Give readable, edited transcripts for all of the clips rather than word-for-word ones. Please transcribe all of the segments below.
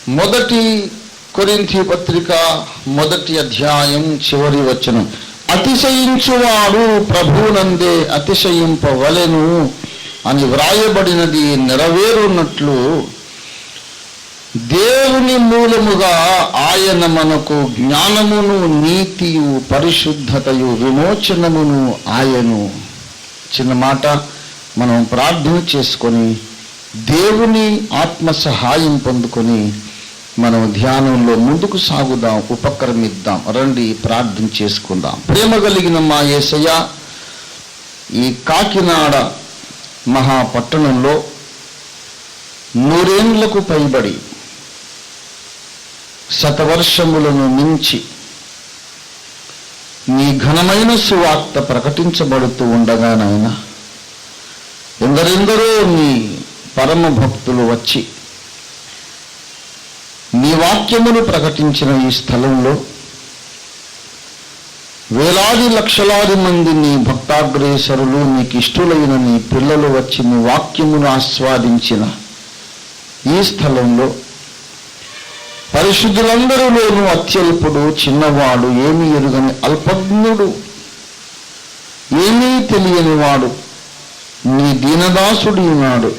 మొదటి కొరింథీ పత్రిక 1వ అధ్యాయం చివరి వచనం, అతిశయించువాడు ప్రభువునందే అతిశయింపవలెను అని వ్రాయబడినది నెరవేరునట్లు దేవుని మూలముగా ఆయన మనకు జ్ఞానమును, నీతియు, పరిశుద్ధతయు, విమోచనమును ఆయను. చిన్న మాట మనం ప్రార్థన చేసుకొని దేవుని ఆత్మ సహాయం పొందుకొని మనం ధ్యానంలో ముందుకు సాగుదాం, ఉపక్రమిద్దాం. రండి ప్రార్థన చేసుకుందాం. ప్రేమ కలిగిన మా యేసయ్య, ఈ కాకినాడ మహాపట్టణంలో 100 ఏండ్లకు పైబడి శతవర్షములను మించి నీ ఘనమైన సువార్త ప్రకటించబడుతూ ఉండగా నాయన, ఎందరెందరో నీ పరమ భక్తులు వచ్చి నీ వాక్యమును ప్రకటించిన ఈ స్థలంలో వేలాది లక్షలాది మంది నీ భక్తాగ్రేసరులు, నీకు ఇష్టలైన నీ పిల్లలు వచ్చి నీ వాక్యమును ఆస్వాదించిన ఈ స్థలంలో పరిశుద్ధులందరిలోనూ అత్యల్పుడు, చిన్నవాడు, ఏమీ ఎరుగని అల్పజ్ఞుడు, ఏమీ తెలియని వాడు నీ దీనదాసుడు ఉన్నాడు.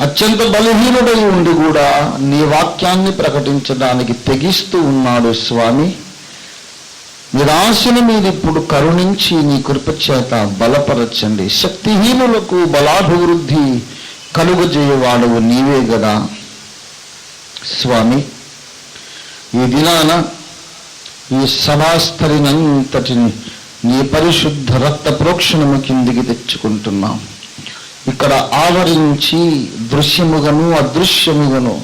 అత్యంత బలహీనుడై ఉండి కూడా నీ వాక్యాన్ని ప్రకటించడానికి తెగిస్తూ ఉన్నాడు. స్వామి, నిరాశను మీరు ఇప్పుడు కరుణించి నీ కృపచేత బలపరచండి. శక్తిహీనులకు బలాభివృద్ధి కలుగజేయవాడవు నీవే గదా స్వామి. ఈ దినాన ఈ సభాస్థలినంతటిని నీ పరిశుద్ధ రక్త ప్రోక్షణము కిందికి తెచ్చుకుంటున్నాం. ఇక్కడ ఆవరించి దృశ్యముగను అదృశ్యముగను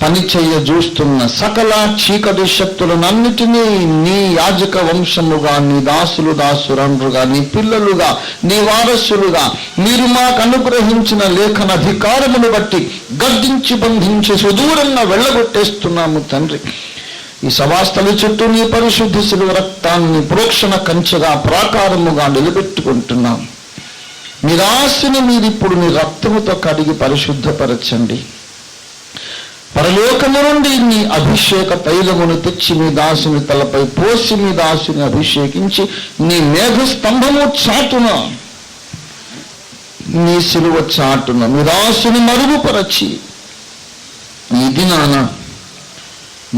పనిచేయ చూస్తున్న సకల చీకటి శక్తులనన్నిటినీ నీ యాజక వంశముగా, నీ దాసులు, దాసురండ్రుగా, నీ పిల్లలుగా, నీ వారసులుగా మీరు మాకు అనుగ్రహించిన లేఖన అధికారమును బట్టి గద్దించి బంధించి సుదూరంగా వెళ్ళగొట్టేస్తున్నాము తండ్రి. ఈ సభాస్థలి చుట్టూ నీ పరిశుద్ధ శిలువ రక్తాన్ని ప్రోక్షణ కంచెగా, ప్రాకారముగా నిలబెట్టుకుంటున్నాం. నిరాశను మీరిప్పుడు నీ రక్తముతో కడిగి పరిశుద్ధపరచండి. పరలోకము నుండి నీ అభిషేక తైలమును తెచ్చి మీ దాసుని తలపై పోసి మీ దాసుని అభిషేకించి నీ మేఘస్తంభము చాటున, నీ శిలువ చాటున మీ దాసుని మరుగుపరచి ఈ దినాన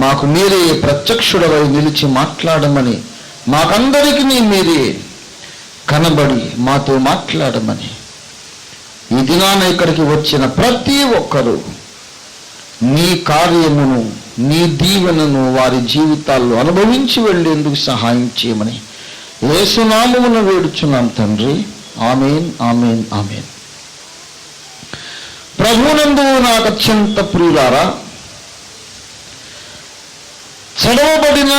మాకు మీరే ప్రత్యక్షుడవై నిలిచి మాట్లాడమని, మాకందరికీ మీరే కనబడి మాతో మాట్లాడమని, ఈ దినాన ఇక్కడికి వచ్చిన ప్రతి ఒక్కరూ నీ కార్యమును, నీ దీవెనను వారి జీవితాల్లో అనుభవించి వెళ్ళేందుకు సహాయం చేయమని యేసు నామమున వేడుచున్నాం తండ్రి. ఆమేన్, ఆమేన్, ఆమేన్. ప్రభువునందు నాకు అత్యంత ప్రియులారా, చదవబడిన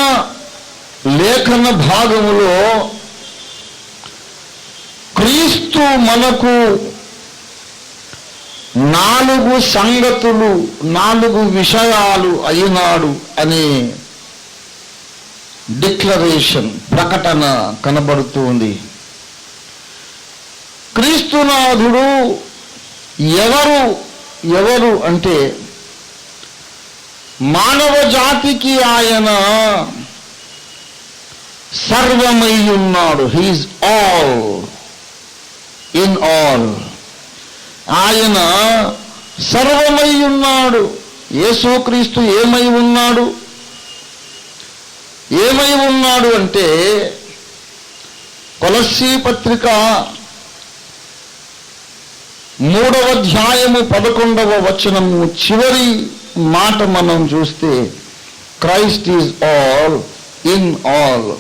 లేఖన భాగములో క్రీస్తు మనకు 4 సంగతులు, 4 విషయాలు అయినాడు అనే డిక్లరేషన్, ప్రకటన కనబడుతుంది. క్రీస్తునాథుడు ఎవరు అంటే మానవ జాతికి ఆయన సర్వమై ఉన్నాడు. He is all in all. ఆయన సర్వమై ఉన్నాడు. యేసుక్రీస్తు ఏమై ఉన్నాడు? ఏమై ఉన్నాడు అంటే కొలస్సీ పత్రిక 3వ అధ్యాయము 11వ వచనము చివరి మాట మనం చూస్తే, Christ is all in all.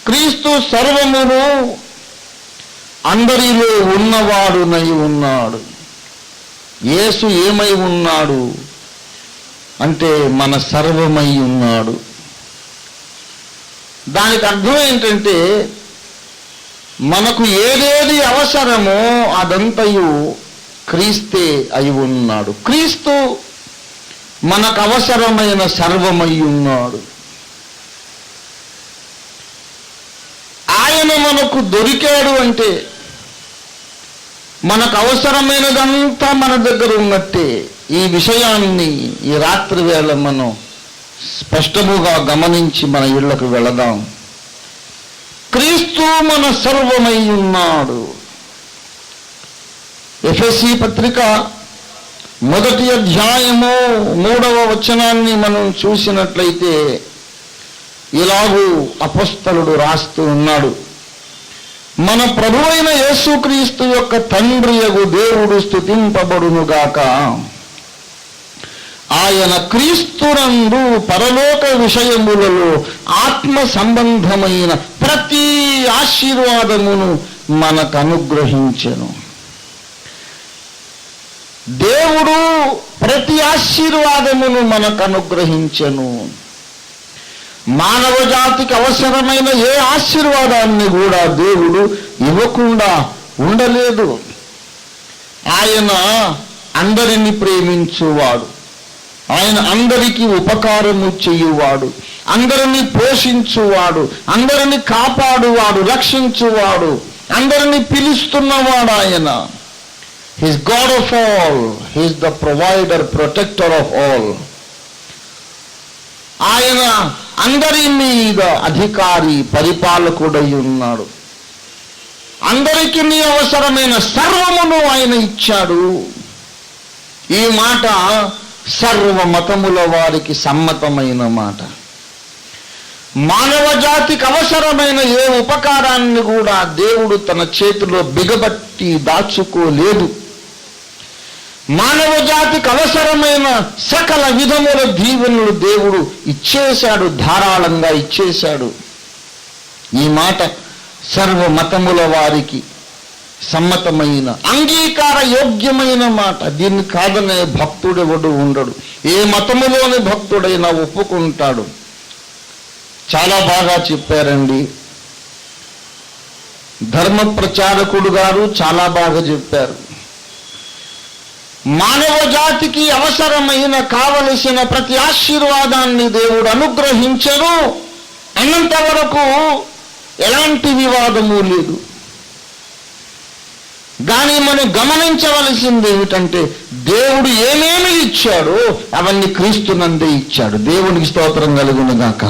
క్రీస్తు సర్వమును అందరిలో ఉన్నవాడునై ఉన్నాడు. యేసు ఏమై ఉన్నాడు అంటే మన సర్వమై ఉన్నాడు. దానికి అర్థం ఏంటంటే మనకు ఏదేది అవసరమో అదంతయు క్రీస్తే అయి ఉన్నాడు. క్రీస్తు మనకు అవసరమైన సర్వమై ఉన్నాడు. ఆయన మనకు దొరికాడు అంటే మనకు అవసరమైనదంతా మన దగ్గర ఉన్నట్టే. ఈ విషయాన్ని ఈ రాత్రి వేళ మనం స్పష్టముగా గమనించి మన ఇళ్లకు వెళదాం. క్రీస్తు మన సర్వమై ఉన్నాడు. ఎఫెసీ పత్రిక 1వ అధ్యాయము 3వ వచనాన్ని మనం చూసినట్లయితే ఇలాగూ అపొస్తలుడు రాస్తూ ఉన్నాడు. మన ప్రభువైన యేసుక్రీస్తు యొక్క తండ్రియగు దేవుడు స్తుతింపబడునుగాక. ఆయన క్రీస్తునందు పరలోక విషయములలో ఆత్మ సంబంధమైన ప్రతి ఆశీర్వాదమును మనకు అనుగ్రహించెను. దేవుడు ప్రతి ఆశీర్వాదమును మనకు అనుగ్రహించెను. మానవ జాతికి అవసరమైన ఏ ఆశీర్వాదాన్ని కూడా దేవుడు ఇవ్వకుండా ఉండలేదు. ఆయన అందరిని ప్రేమించువాడు, ఆయన అందరికీ ఉపకారము చేయువాడు, అందరినీ పోషించువాడు, అందరినీ కాపాడువాడు, రక్షించువాడు, అందరినీ పిలుస్తున్నవాడు ఆయన. He is God of all. He is the provider, protector of all. ఆయన అందరి మీద అధికారి, పరిపాలకుడై ఉన్నాడు. అందరికీ అవసరమైన సర్వమును ఆయన ఇచ్చాడు. ఈ మాట సర్వ మతముల వారికి సమ్మతమైన మాట. మానవ జాతికి అవసరమైన ఏ ఉపకారాన్ని కూడా దేవుడు తన చేతిలో బిగబట్టి దాచుకోలేదు. మానవ జాతికి అవసరమైన సకల విధముల దీవెనలు దేవుడు ఇచ్చేశాడు, ధారాళంగా ఇచ్చేశాడు. ఈ మాట సర్వ మతముల వారికి సమ్మతమైన, అంగీకార యోగ్యమైన మాట. దీన్ని కాదనే భక్తుడెవడు ఉండడు. ఏ మతములోని భక్తుడైనా ఒప్పుకుంటాడు. చాలా బాగా చెప్పారండి ధర్మ ప్రచారకుడు గారు, చాలా బాగా చెప్పారు. మానవ జాతికి అవసరమైన కావలసిన ప్రతి ఆశీర్వాదాన్ని దేవుడు అనుగ్రహించరు అన్నంత వరకు ఎలాంటి వివాదము లేదు. కానీ మనం గమనించవలసింది ఏమిటంటే దేవుడు ఏమేమి ఇచ్చాడో అవన్నీ క్రీస్తునందే ఇచ్చాడు. దేవునికి స్తోత్రం కలుగునుగాక.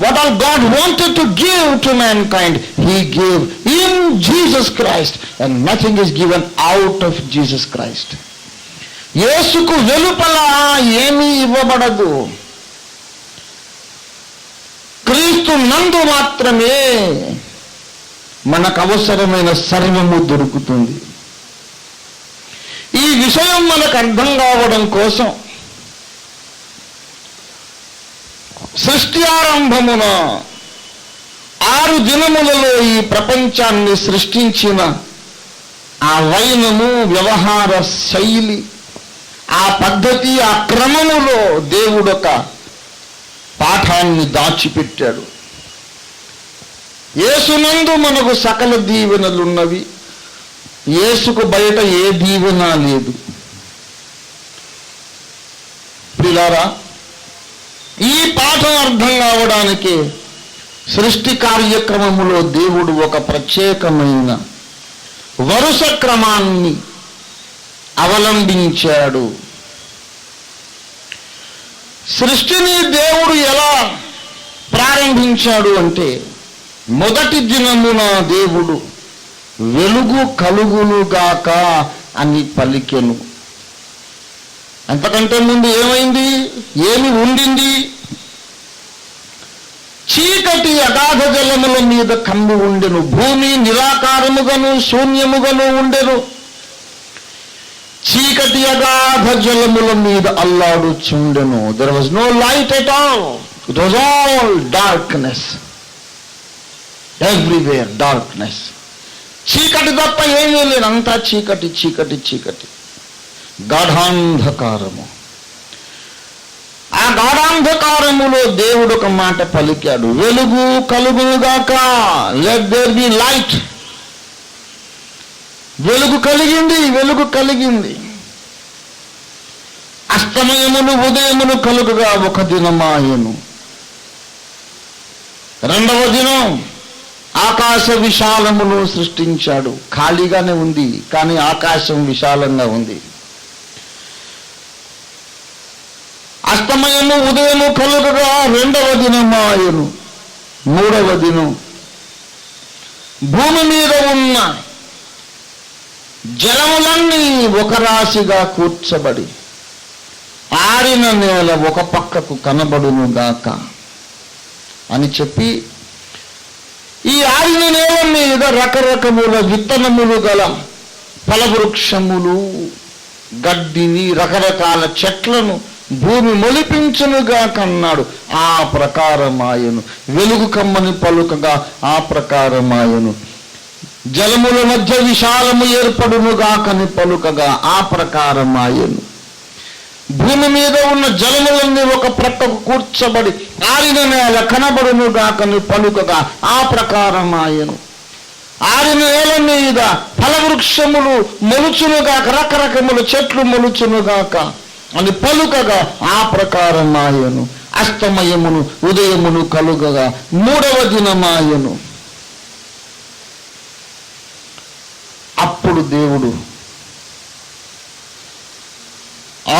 What all God wanted to give to mankind, He gave in Jesus Christ, and nothing is given out of Jesus Christ. యేసుకు వెలుపల ఏమీ ఇవ్వబడదు. క్రీస్తు నందు మాత్రమే మనకు అవసరమైన సర్వము దొరుకుతుంది. ఈ విషయం మనకు అర్థం కావడం కోసం సృష్టి ఆరంభమున 6 దినములలో ఈ ప్రపంచాన్ని సృష్టించిన ఆ వైనము, వ్యవహార శైలి, ఆ పద్ధతి, ఆ క్రమములో దేవుడొక పాఠాన్ని దాచిపెట్టాడు. యేసునందు మనకు సకల దీవెనలున్నవి. యేసుకు బయట ఏ దీవెన లేదు. ప్రియులారా, ఈ పాఠం అర్థం కావడానికి సృష్టి కార్యక్రమములో దేవుడు ఒక ప్రత్యేకమైన వరుస క్రమాన్ని అవలంబించాడు. సృష్టిని దేవుడు ఎలా ప్రారంభించాడు అంటే, మొదటి దినమున దేవుడు వెలుగు కలుగునుగాక అని పలికెను. అంతకంటే ముందు ఏమైంది? ఏమి ఉండింది? చీకటి అగాధ జలముల మీద కమ్మి ఉండెను. భూమి నిరాకారముగాను శూన్యముగాను ఉండెను. చీకటి అగాధ జలముల మీద అల్లాడుచుండెను. There was no light at all. It was all darkness. Everywhere darkness. చీకటి తప్ప ఏమీ లేదు. అంతా చీకటి, చీకటి, చీకటి, గాఢాంధకారము. ఆ గాఢాంధకారములో దేవుడు ఒక మాట పలికాడు, వెలుగు కలుగునుగాక, లెట్ దేర్ బి లైట్. వెలుగు కలిగింది, వెలుగు కలిగింది. అస్తమయమును ఉదయమును కలుగుగా ఒక దినమాయను. రెండవ దినం ఆకాశ విశాలమును సృష్టించాడు. ఖాళీగానే ఉంది, కానీ ఆకాశం విశాలంగా ఉంది. అస్తమయము ఉదయము కలుగగా రెండవ దినమాయను. మూడవ దినం భూమి మీద ఉన్న జలములన్నీ ఒక రాశిగా కూర్చబడి ఆరిన నేల ఒక పక్కకు కనబడును గాక అని చెప్పి, ఈ ఆరిన నేల మీద రకరకముల విత్తనములు గల ఫలవృక్షములు, గడ్డిని, రకరకాల చెట్లను భూమి మొలిపించునుగా కన్నాడు. ఆ ప్రకారమాయను. వెలుగు కమ్మని పలుకగా ఆ ప్రకారమాయను. జలముల మధ్య విశాలము ఏర్పడునుగా కని పలుకగా ఆ ప్రకారమాయను. భూమి మీద ఉన్న జలములన్నీ ఒక ప్రక్కకు కూర్చబడి ఆరిన నేల కనబడునుగాకని పలుకగా ఆ ప్రకారమాయను. ఆరిన నేల మీద ఫలవృక్షములు మొలుచునుగాక, రకరకముల చెట్లు మొలుచునుగాక అని పలుకగా ఆ ప్రకారమాయను. అస్తమయమును ఉదయమును కలుగగా మూడవ దినమాయను. అప్పుడు దేవుడు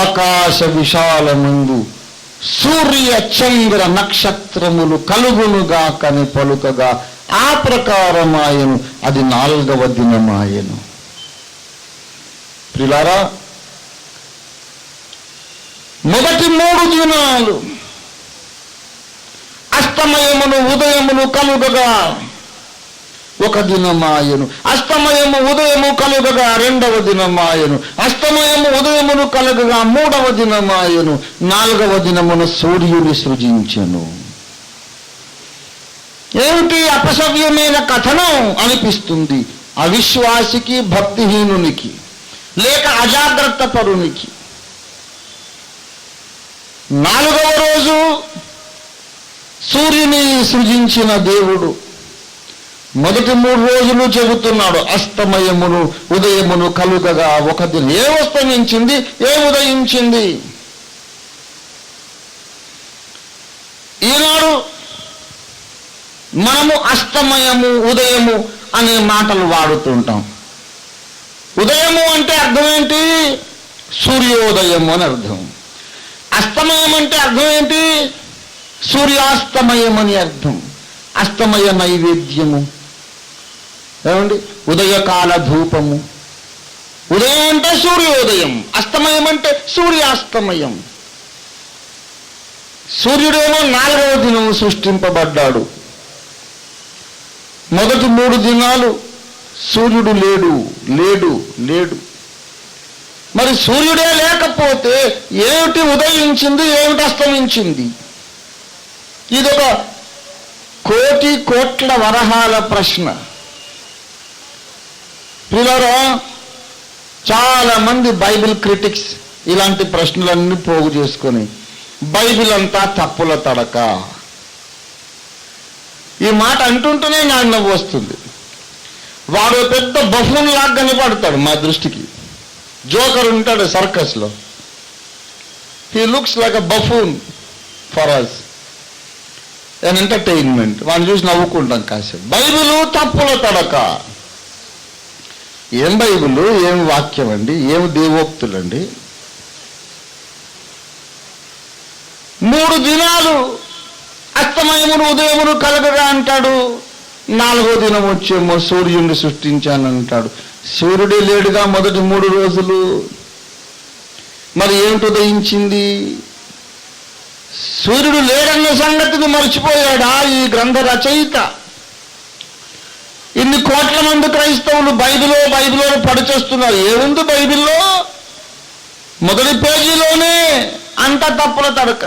ఆకాశ విశాలమందు సూర్య చంద్ర నక్షత్రములు కలుగునుగాకని పలుకగా ఆ ప్రకారమాయను. అది 4వ దినమాయను. ప్రియులారా, మొదటి 3 దినాలు అస్తమయమును ఉదయమును కలుగగా ఒక దినమాయను. అస్తమయము ఉదయము కలుగగా రెండవ దినమాయను. అస్తమయము ఉదయమును కలుగగా మూడవ దినమాయను. 4వ దినమున సూర్యుని సృజించెను. ఏమిటి అపసవ్యమైన కథనం అనిపిస్తుంది అవిశ్వాసికి, భక్తిహీనునికి, లేక అజాగ్రత్త పరునికి. 4వ రోజు సూర్యుని సృజించిన దేవుడు మొదటి 3 రోజులు చెబుతున్నాడు అస్తమయమును ఉదయమును కలుగగా ఒక దినం. ఏ అస్తమించింది, ఏ ఉదయించింది? ఈనాడు మనము అస్తమయము ఉదయము అనే మాటలు వాడుతుంటాం. ఉదయము అంటే అర్థం ఏంటి? సూర్యోదయము అని అర్థం. అస్తమయం అంటే అర్థం ఏంటి? సూర్యాస్తమయం అని అర్థం. అస్తమయ నైవేద్యము, ఏమండి, ఉదయకాల ధూపము. ఉదయం అంటే సూర్యోదయం, అస్తమయం అంటే సూర్యాస్తమయం. సూర్యుడేమో 4వ దినం సృష్టింపబడ్డాడు. మొదటి 3 దినాలు సూర్యుడు లేడు. మరి సూర్యుడే లేకపోతే ఏమిటి ఉదయించింది, ఏమిటి అస్తమించింది? ఇదొక కోట్ల వరహాల ప్రశ్న. పిల్లరా, చాలా మంది బైబిల్ క్రిటిక్స్ ఇలాంటి ప్రశ్నలన్నీ పోగు చేసుకొని బైబిల్ అంతా తప్పుల తడక, ఈ మాట అంటుంటేనే నాకు నవ్వు వస్తుంది. వాడు పెద్ద బఫూన్ లాగా కనపడతాడు మా దృష్టికి. జోకర్ ఉంటాడు సర్కస్లో, he looks like a buffoon for us an entertainment. వాడిని చూసి నవ్వుకుంటాం కాసేపు. బైబిలు తప్పుల తడక. ఏం బైబిలు, ఏం వాక్యం అండి, ఏం దేవోక్తులండి. 3 దినాలు అస్తమయమును ఉదయమును కలగగా అంటాడు. 4వ దినం వచ్చేమో సూర్యుడిని సృష్టించానంటాడు. సూర్యుడే లేడుగా మొదటి 3 రోజులు. మరి ఏమిటి ఉదయించింది? సూర్యుడు లేడన్న సంగతిని మర్చిపోయాడా ఈ గ్రంథ రచయిత? ఇన్ని కోట్ల మంది క్రైస్తవులు బైబిలో పడిచేస్తున్నారు. ఏముంది బైబిల్లో? మొదటి పేజీలోనే అంత తప్పుల తడక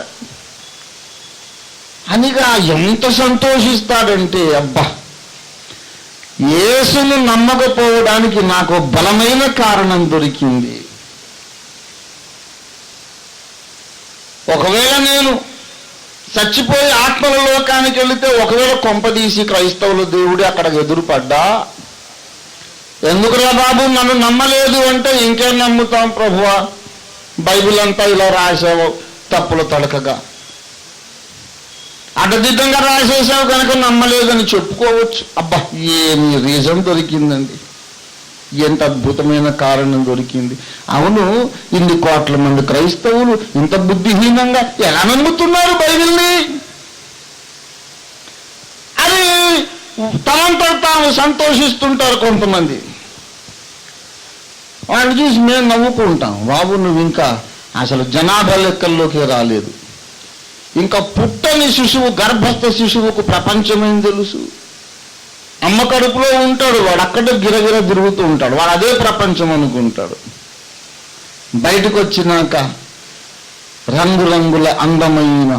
అనిగా ఎంత సంతోషిస్తాడంటే, అబ్బా, యేసును నమ్మకపోవడానికి నాకు బలమైన కారణం దొరికింది. ఒకవేళ నేను చచ్చిపోయి ఆత్మల లోకానికి వెళితే, ఒకవేళ కొంపదీసి క్రైస్తవుల దేవుడు అక్కడ ఎదురుపడ్డా, ఎందుకురా బాబు నన్ను నమ్మలేదు అంటే, ఇంకేం నమ్ముతాం ప్రభువా, బైబిల్ అంతా ఇలా రాసావు తప్పుల తడకగా. అడ్డదిడ్డంగా రాసేసావు కనుక నమ్మలేదని చెప్పుకోవచ్చు. అబ్బా, ఏమి రీజన్ దొరికిందండి, ఎంత అద్భుతమైన కారణం దొరికింది. అవును, ఇన్ని కోట్ల మంది క్రైస్తవులు ఇంత బుద్ధిహీనంగా ఎలా నమ్ముతున్నారు బైబిల్ని? అది తమంతా తాము సంతోషిస్తుంటారు కొంతమంది. వాళ్ళు చూసి మేము నవ్వుకుంటాం, బాబు నువ్వు ఇంకా అసలు జనాభా లెక్కల్లోకి రాలేదు. ఇంకా పుట్టని శిశువు, గర్భస్థ శిశువుకు ప్రపంచమేం తెలుసు? అమ్మ కడుపులో ఉంటాడు వాడు, అక్కడే గిరగిర తిరుగుతూ ఉంటాడు, వాడు అదే ప్రపంచం అనుకుంటాడు. బయటకు వచ్చినాక రంగురంగుల అందమైన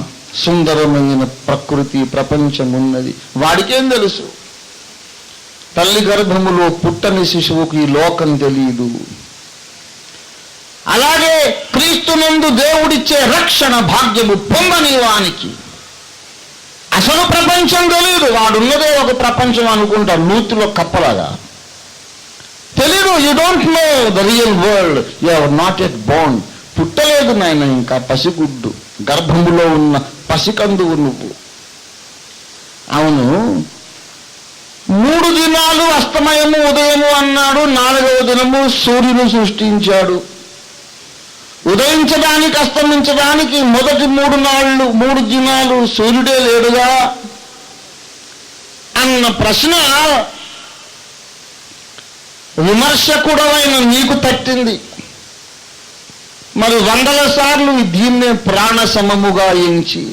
సుందరమైన ప్రకృతి ప్రపంచం ఉన్నది, వాడికేం తెలుసు? తల్లి గర్భములో పుట్టని శిశువుకు ఈ లోకం తెలియదు. అలాగే క్రీస్తునందు దేవుడిచ్చే రక్షణ భాగ్యము పొందని వానికి అసలు ప్రపంచం తెలియదు. వాడున్నదే ఒక ప్రపంచం అనుకుంటాడు, నూతిలో కప్పలాగా. తెలీదు. You don't know the real world, you are not at born. పుట్టలేదు నాయన, ఇంకా పసిగుడ్డు, గర్భములో ఉన్న పసికందువు నువ్వు. అవును, 3 దినాలు అస్తమయము ఉదయము అన్నాడు, 4వ దినము సూర్యుడు సృష్టించాడు. ఉదయించడానికి అస్తమించడానికి మొదటి 3 దినాలు సూర్యుడే లేడుగా అన్న ప్రశ్న విమర్శకుడవైన నీకు తట్టింది. మరి 100ల సార్లు దీన్నే ప్రాణ సమముగా ఎంచి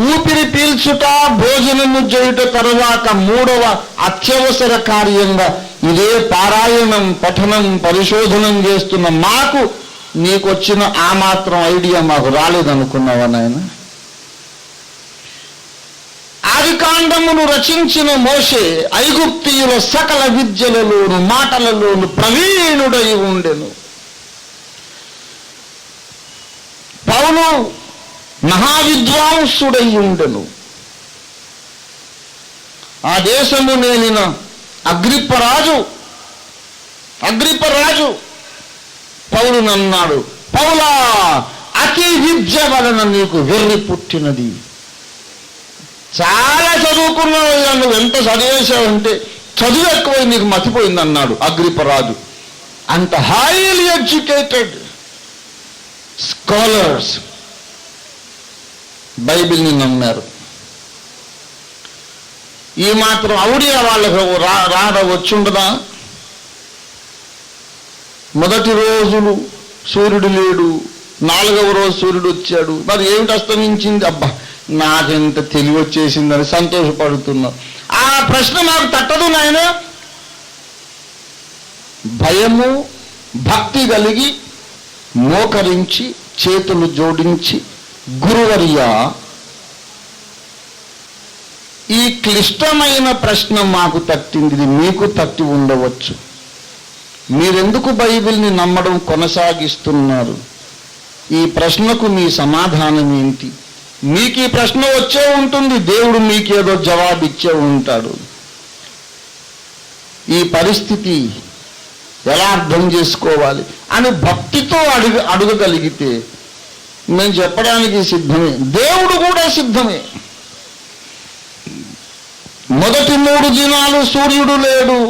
ఊపిరి పీల్చుట, భోజనము చేయుట తరువాత 3వ అత్యవసర కార్యంగా ఇదే పారాయణం, పఠనం, పరిశోధనం చేస్తున్న మాకు నీకొచ్చిన ఆ మాత్రం ఐడియా మాకు రాలేదనుకున్నావా నాయన? ఆదికాండమును రచించిన మోషే ఐగుప్తీయుల సకల విద్యలలోను మాటలలోను ప్రవీణుడై ఉండెను. పౌలు మహావిద్వాంసుడై ఉండెను. ఆ దేశము నేలిన అగ్రిప్పరాజు పౌలునన్నాడు, పౌలా, అతి విద్య వలన నీకు వెర్రి పుట్టినది. చాలా చదువుకున్నావు, నువ్వు ఎంత చదివేశావంటే చదువు ఎక్కువై నీకు మతిపోయింది అన్నాడు అగ్రిప్పరాజు. అంత హైలీ ఎడ్యుకేటెడ్ స్కాలర్స్ బైబిల్ని నమ్మారు. ఈ మాత్రం ఔడియా వాళ్ళకు రాడ వచ్చుండదా? మొదటి రోజులు సూర్యుడు లేడు, 4వ రోజు సూర్యుడు వచ్చాడు, మరి ఏమిటి అస్తమించింది? అబ్బా, నాకెంత తెలివి వచ్చేసిందని సంతోషపడుతున్నావు. ఆ ప్రశ్న నాకు తట్టదు నాయన. భయము భక్తి కలిగి మోకరించి చేతులు జోడించి, గురువర్య, ఈ క్లిష్టమైన ప్రశ్న మాకు తట్టింది, ఇది మీకు తట్టి ఉండవచ్చు. మీరెందుకు బైబిల్ని నమ్మడం కొనసాగిస్తున్నారు? ఈ ప్రశ్నకు మీ సమాధానం ఏంటి? మీకు ఈ ప్రశ్న వచ్చే ఉంటుంది, దేవుడు మీకేదో జవాబిచ్చే ఉంటాడు. ఈ పరిస్థితి ఎలా అర్థం చేసుకోవాలి అని భక్తితో అడగగలిగితే మేము చెప్పడానికి సిద్ధమే, దేవుడు కూడా సిద్ధమే. మొదటి 3 దినాలు సూర్యుడు లేడు,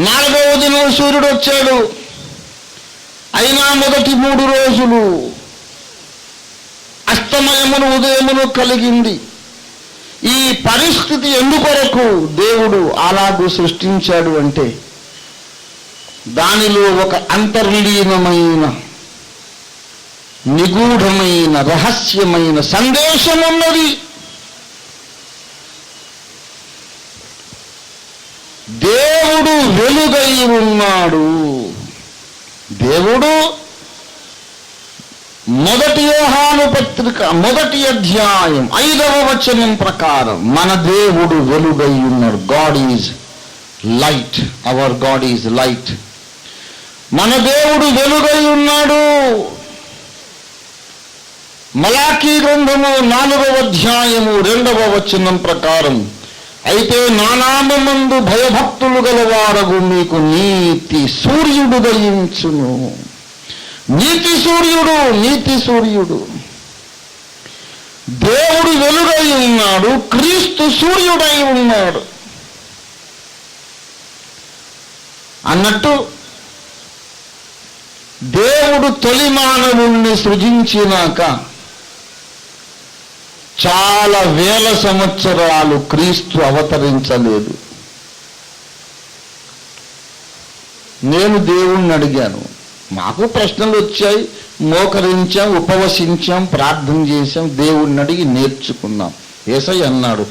4వ దినం సూర్యుడు వచ్చాడు. అయినా మొదటి 3 రోజులు అస్తమయమును ఉదయమును కలిగింది. ఈ పరిస్థితి ఎందుకొరకు దేవుడు అలాగూ సృష్టించాడు అంటే దానిలో ఒక అంతర్లీనమైన, నిగూఢమైన, రహస్యమైన సందేశం ఉన్నది. దేవుడు వెలుగై ఉన్నాడు. దేవుడు మొదటి యోహాను పత్రిక 1వ అధ్యాయం 5వ వచనం ప్రకారం మన దేవుడు వెలుగై ఉన్నాడు. God is light, hour God is light. మన దేవుడు వెలుగై ఉన్నాడు. మలాకీ గ్రంథము 4వ అధ్యాయము 2వ వచనం ప్రకారం, అయితే నా నామమందు భయభక్తులు గలవారగు మీకు నీతి సూర్యుడు దయించును. నీతి సూర్యుడు దేవుడు వెలుగై ఉన్నాడు, క్రీస్తు సూర్యుడై ఉన్నాడు అన్నట్టు దేవుడు తొలి మానవుణ్ణి సృజించినాక చాలా వేల సంవత్సరాలు క్రీస్తు అవతరించలేదు. నేను దేవుణ్ణి అడిగాను, మాకు ప్రశ్నలు వచ్చాయి, మోకరించాం, ఉపవసించాం, ప్రార్థన చేశాం, దేవుణ్ణి అడిగి నేర్చుకున్నాం. యేసయ్య అన్నాడు,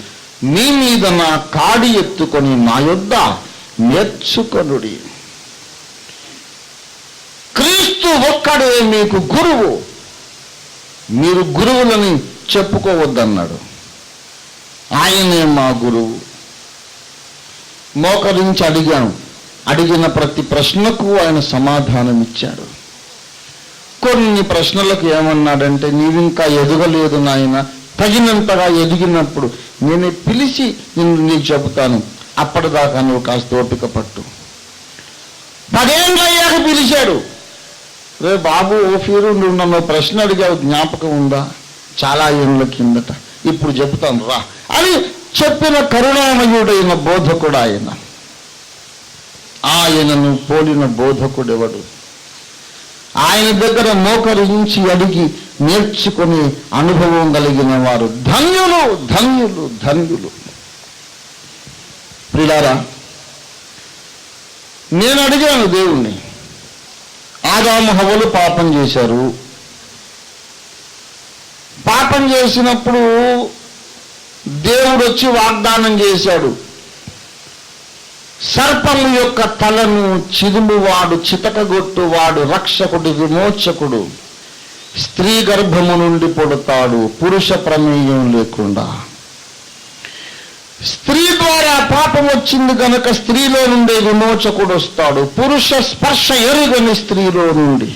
మీ మీద నా కాడి ఎత్తుకొని నా యొద్ద నేర్చుకొనుడి. క్రీస్తు ఒక్కడే మీకు గురువు, మీరు గురువులని చెప్పుకోవద్దన్నాడు. ఆయనే మా గురువు. మోకరించి అడిగాను, అడిగిన ప్రతి ప్రశ్నకు ఆయన సమాధానం ఇచ్చాడు. కొన్ని ప్రశ్నలకు ఏమన్నాడంటే, నీవింకా ఎదగలేదు నాయన, తగినంతగా ఎదిగినప్పుడు నేను పిలిచి నీకు చెబుతాను, అప్పటిదాకా నువ్వు కాస్త ఓపిక పట్టు. 10 ఏళ్ళు అయ్యాక పిలిచాడు. రే బాబు ఓఫీరు, నువ్వు నన్ను ప్రశ్న అడిగావు, జ్ఞాపకం ఉందా? చాలా ఏళ్ళ కిందట, ఇప్పుడు చెబుతాను రా అని చెప్పిన కరుణామయుడైన బోధకుడు ఆయన. ఆయనను పోలిన బోధకుడెవడు? ఆయన దగ్గర మోకరించి అడిగి నేర్చుకుని అనుభవం కలిగిన వారు ధన్యులు, ధన్యులు, ధన్యులు. ప్రియులారా, నేను అడిగాను దేవుణ్ణి, ఆదాము హవ్వలు పాపం చేశారు. పాపం చేసినప్పుడు దేవుడు వచ్చి వాగ్దానం చేశాడు, సర్పము యొక్క తలను చిదుమువాడు, చితకగొట్టువాడు, రక్షకుడు, విమోచకుడు స్త్రీ గర్భము నుండి పుడతాడు, పురుష ప్రమేయం లేకుండా. స్త్రీ ద్వారా పాపం వచ్చింది కనుక స్త్రీలో నుండే విమోచకుడు వస్తాడు, పురుష స్పర్శ ఎరుగని స్త్రీలో నుండి.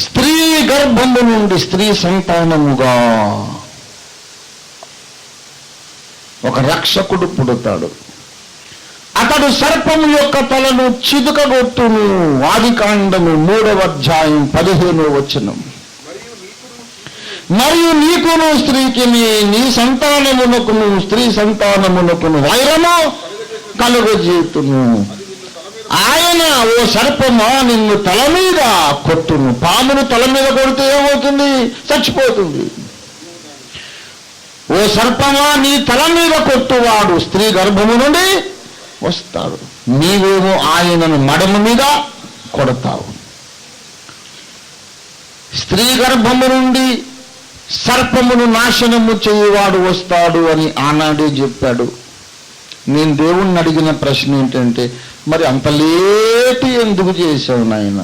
స్త్రీ గర్భము నుండి స్త్రీ సంతానముగా ఒక రక్షకుడు పుడతాడు. అతడు సర్పము యొక్క తలను చిదుకగొట్టును. ఆదికాండము 3వ అధ్యాయం 15వ వచనం. మరియు నీకును స్త్రీకిని, నీ సంతానమునకును స్త్రీ సంతానమునకును వైరము కలుగజేతును. ఆయన, ఓ సర్పమా, నిన్ను తల మీద కొట్టును. పామును తల మీద కొడితే ఏమవుతుంది? చచ్చిపోతుంది. ఓ సర్పమా, నీ తల మీద కొట్టువాడు స్త్రీ గర్భము నుండి వస్తాడు, నీవేమో ఆయనను మడమ మీద కొడతావు. స్త్రీ గర్భము నుండి సర్పమును నాశనము చేయువాడు వస్తాడు అని ఆనాడే చెప్పాడు. నేను దేవుణ్ణి అడిగిన ప్రశ్న ఏంటంటే, మరి అంత లేటు ఎందుకు చేశావు నాయన?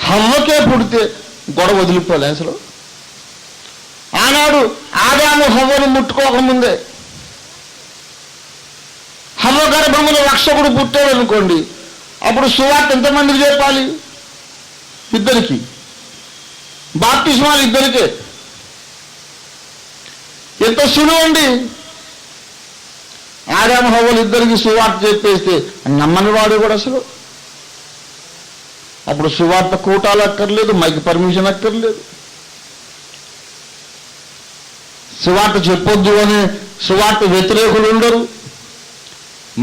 హవ్వకే పుడితే గొడవ వదిలిపోలే అసలు. ఆనాడు ఆదాము హవ్వను ముట్టుకోకముందే హవ్వ గర్భమున రక్షకుడు పుట్టాడు అనుకోండి, అప్పుడు సువార్త ఎంతమందికి చెప్పాలి? 2. బాప్తిస్మాలు 2. ఎంత సులువండి. ఆదాము హవ్వలు 2 సువార్త చెప్పేస్తే నమ్మని వాడు కూడా అసలు. అప్పుడు సువార్త కూటాలు అక్కర్లేదు, మైక్ పర్మిషన్ అక్కర్లేదు. సువార్త చెప్పొద్దు అని సువార్త వ్యతిరేకులు ఉండరు,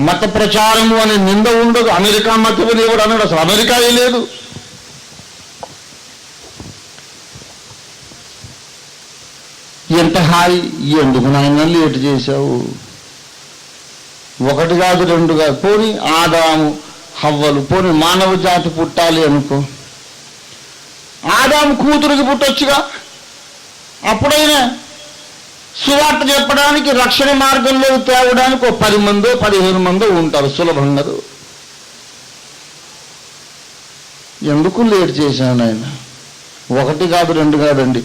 మత ప్రచారము అనే నింద ఉండదు. అమెరికా మతం ఎవడు అన్నాడు? అసలు అమెరికాయే లేదు. ఎంత హాయి. ఎందుకు నాయన లేటు చేశావు? 1 కాదు 2 కాదు, పోనీ ఆదాము హవ్వలు, పోనీ మానవ జాతి పుట్టాలి అనుకో, ఆదాము కూతురికి పుట్టొచ్చుగా. అప్పుడైనా సువార్త చెప్పడానికి, రక్షణ మార్గంలో తేవడానికి 10 మందో 15 మందో ఉంటారు సులభంగా. ఎందుకు లేట్ చేశాను ఆయన? 1 కాదు 2 కాదండి,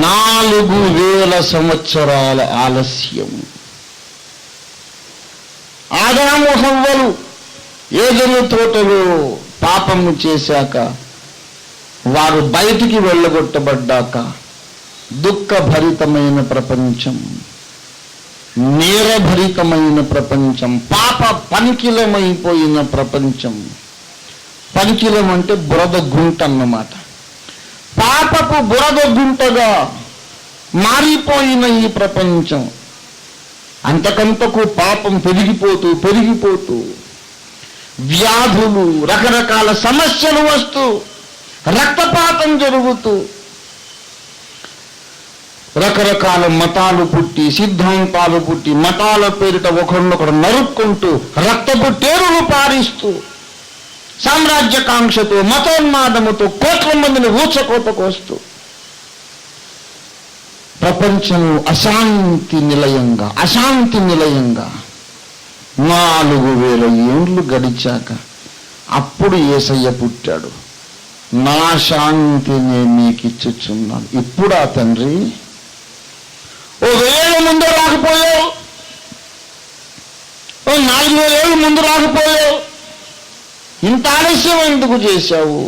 4000 సంవత్సరాల ఆలస్యం. ఆదాము హవ్వలు ఏదెను తోటలో పాపము చేశాక, వారు బయటికి వెళ్ళగొట్టబడ్డాక, దుఃఖభరితమైన ప్రపంచం, నేరభరితమైన ప్రపంచం, పాప పనికిలమైపోయిన ప్రపంచం. పనికిలం అంటే బురద గుంట అన్నమాట. పాపపు బురద గుంటగా మారిపోయిన ఈ ప్రపంచం అంతకంతకు పాపం పెరిగిపోతూ వ్యాధులు, రకరకాల సమస్యలు వస్తూ, రక్తపాతం జరుగుతూ, రకరకాల మతాలు పుట్టి, సిద్ధాంతాలు పుట్టి, మతాల పేరిట ఒకరినొకరు నరుక్కుంటూ, రక్తపు టేరులు పారిస్తూ, సామ్రాజ్యకాంక్షతో, మతోన్మాదముతో కోట్ల మందిని ఊచకోతకొస్తూ ప్రపంచం అశాంతి నిలయంగా 4000 ఏండ్లు గడిచాక అప్పుడు యేసయ్య పుట్టాడు. నా శాంతి నేను నీకు ఇచ్చుచున్నాను. ఇప్పుడా తండ్రి? 1000 ఏళ్ళు ముందు రాకపోయావు, 4000 ఏళ్ళు ముందు రాకపోయావు, ఇంత ఆలస్యం ఎందుకు చేశావు?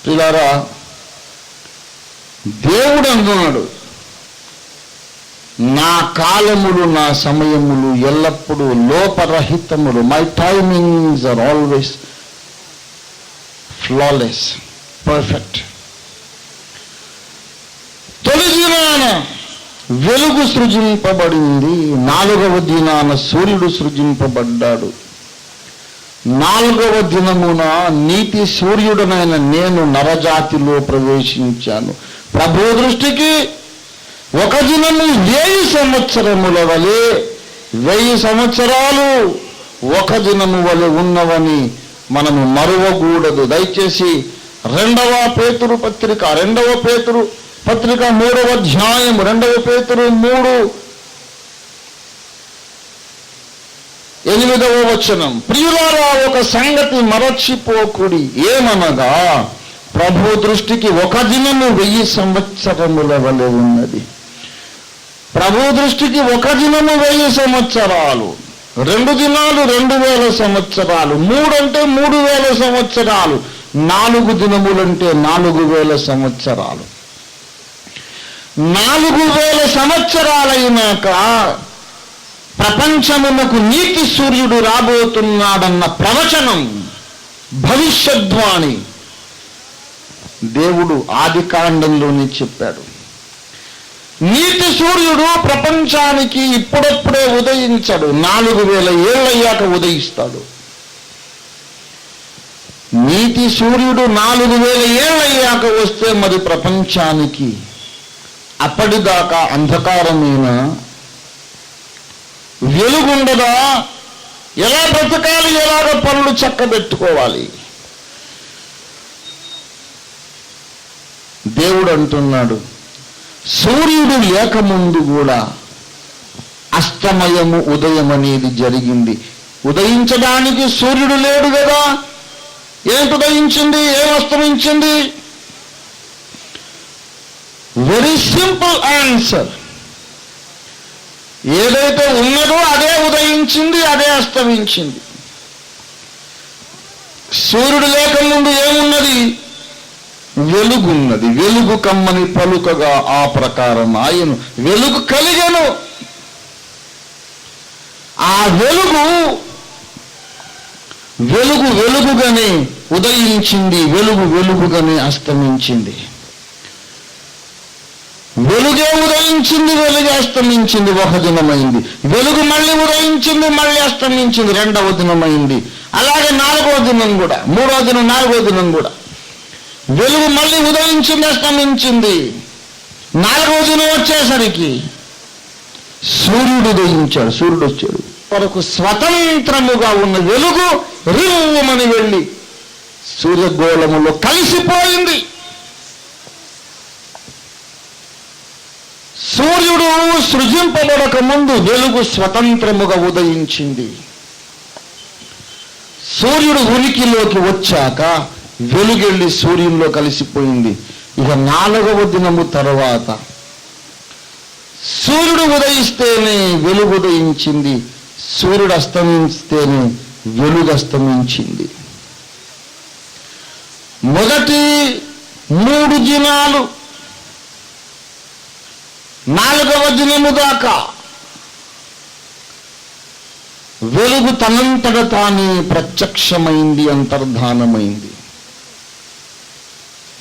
పిల్లారా, దేవుడు అంటున్నాడు, నా కాలములు, నా సమయములు ఎల్లప్పుడూ లోపరహితములు. My timings are always flawless, perfect. తొలి దినాన వెలుగు సృజింపబడింది, 4వ దినాన సూర్యుడు సృజింపబడ్డాడు. 4వ దినమున నీతి సూర్యుడనైన నేను నరజాతిలో ప్రవేశించాను. ప్రభు దృష్టికి ఒక దినము 1000 సంవత్సరముల వలె, 1000 సంవత్సరాలు ఒక దినము వలె ఉన్నవని మనము మరువకూడదు. దయచేసి 2వ పేతురు పత్రిక 3వ అధ్యాయం 2వ పేతురు 3:8 వచనం. ప్రియులారా, ఒక సంగతి మరచిపోకుడి, ఏమనగా ప్రభు దృష్టికి ఒక దినము 1000 సంవత్సరముల వలె ఉన్నది. ప్రభు దృష్టికి ఒక దినము 1000 సంవత్సరాలు, 2 దినాలు 2000 సంవత్సరాలు, 3 అంటే 3000 సంవత్సరాలు, 4 దినములంటే 4000 సంవత్సరాలు. 4000 సంవత్సరాలైనాక ప్రపంచమునకు నీతి సూర్యుడు రాబోతున్నాడన్న ప్రవచనం, భవిష్యద్వాణి దేవుడు ఆదికాండంలోనే చెప్పాడు. నీతి సూర్యుడు ప్రపంచానికి ఇప్పుడప్పుడే ఉదయించడు, 4000 ఏళ్ళయ్యాక ఉదయిస్తాడు. నీతి సూర్యుడు 4000 ఏళ్ళయ్యాక వస్తే మరి ప్రపంచానికి అప్పటిదాకా అంధకారమైన వెలుగుండదా? ఎలా బ్రతకాలి, ఎలాగ పనులు చక్కబెట్టుకోవాలి? దేవుడు అంటున్నాడు, సూర్యుడు లేకముందు కూడా అస్తమయము, ఉదయం అనేది జరిగింది. ఉదయించడానికి సూర్యుడు లేడు కదా, ఏంటి ఉదయించింది, ఏం అస్తమించింది? Very simple answer. ఏదైతే ఉన్నదో అదే ఉదయించింది, అదే అస్తమించింది. సూర్యుడు లేకముందు ఏమున్నది? వెలుగున్నది. వెలుగు కమ్మని పలుకగా ఆ ప్రకారం ఆయను వెలుగు కలిగెను. ఆ వెలుగుగానే ఉదయించింది, వెలుగుగానే అస్తమించింది. వెలుగే ఉదయించింది, వెలుగే అస్తమించింది, ఒక దినమైంది. వెలుగు మళ్ళీ ఉదయించింది, మళ్ళీ అస్తమించింది, 2వ దినమైంది. అలాగే 4వ దినం కూడా, 3వ దినం, 4వ దినం కూడా వెలుగు మళ్ళీ ఉదయించింది, అస్తమించింది. 4వ దినం వచ్చేసరికి సూర్యుడు ఉదయించాడు, సూర్యుడు వచ్చాడు. వరకు స్వతంత్రముగా ఉన్న వెలుగు రివ్వుమని వెళ్ళి సూర్యగోళములో కలిసిపోయింది. సూర్యుడు సృజింపబడక ముందు వెలుగు స్వతంత్రముగా ఉదయించింది. సూర్యుడు ఉనికిలోకి వచ్చాక వెలుగెళ్ళి సూర్యునిలో కలిసిపోయింది. ఇక 4వ దినము తర్వాత సూర్యుడు ఉదయిస్తేనే వెలుగు ఉదయించింది, సూర్యుడు అస్తమిస్తేనే వెలుగు అస్తమించింది. మొదటి 3 దినాలు 4వ దినము దాకా వెలుగు తనంతట తానే ప్రత్యక్షమైంది, అంతర్ధానమైంది.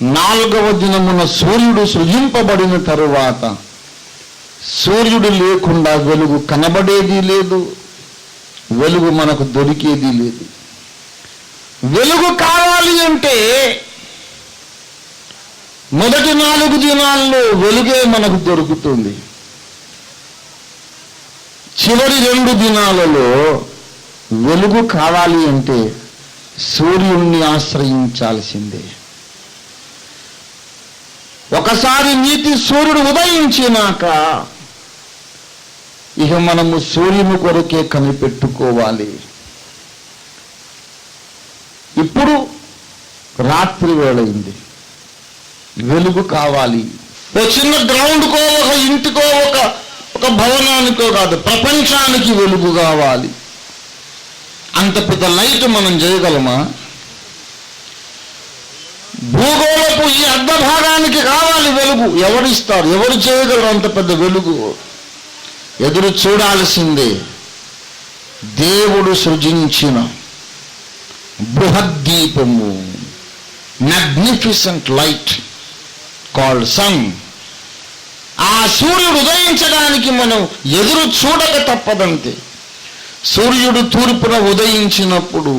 4వ దినమున సూర్యుడు సృజింపబడిన తరువాత సూర్యుడు లేకుండా వెలుగు కనబడేది లేదు, వెలుగు మనకు దొరికేది లేదు. వెలుగు కావాలి అంటే మొదటి 4 దినాల్లో వెలుగే మనకు దొరుకుతుంది. చివరి 2 దినాలలో వెలుగు కావాలి అంటే సూర్యుణ్ణి ఆశ్రయించాల్సిందే. ఒకసారి నీతి సూర్యుడు ఉదయించినాక ఇక మనము సూర్యుని కొరకే కనిపెట్టుకోవాలి. ఇప్పుడు రాత్రి వేళయింది, వెలుగు కావాలి. ఒక చిన్న గ్రౌండ్కో, ఒక ఇంటికో, ఒక భవనానికో కాదు, ప్రపంచానికి వెలుగు కావాలి. అంత పెద్ద లైట్ మనం చేయగలమా? భూగోళపు ఈ అర్ధ భాగానికి కావాలి వెలుగు. ఎవరిస్తారు? ఎవరు చేయగలరు అంత పెద్ద వెలుగు? ఎదురు చూడాల్సిందే. దేవుడు సృజించిన బృహద్దీపము, మ్యాగ్నిఫిసెంట్ లైట్ కాల్డ్ సన్. ఆ సూర్యుడు ఉదయించడానికి మనం ఎదురు చూడక తప్పదంతే. సూర్యుడు తూర్పున ఉదయించినప్పుడు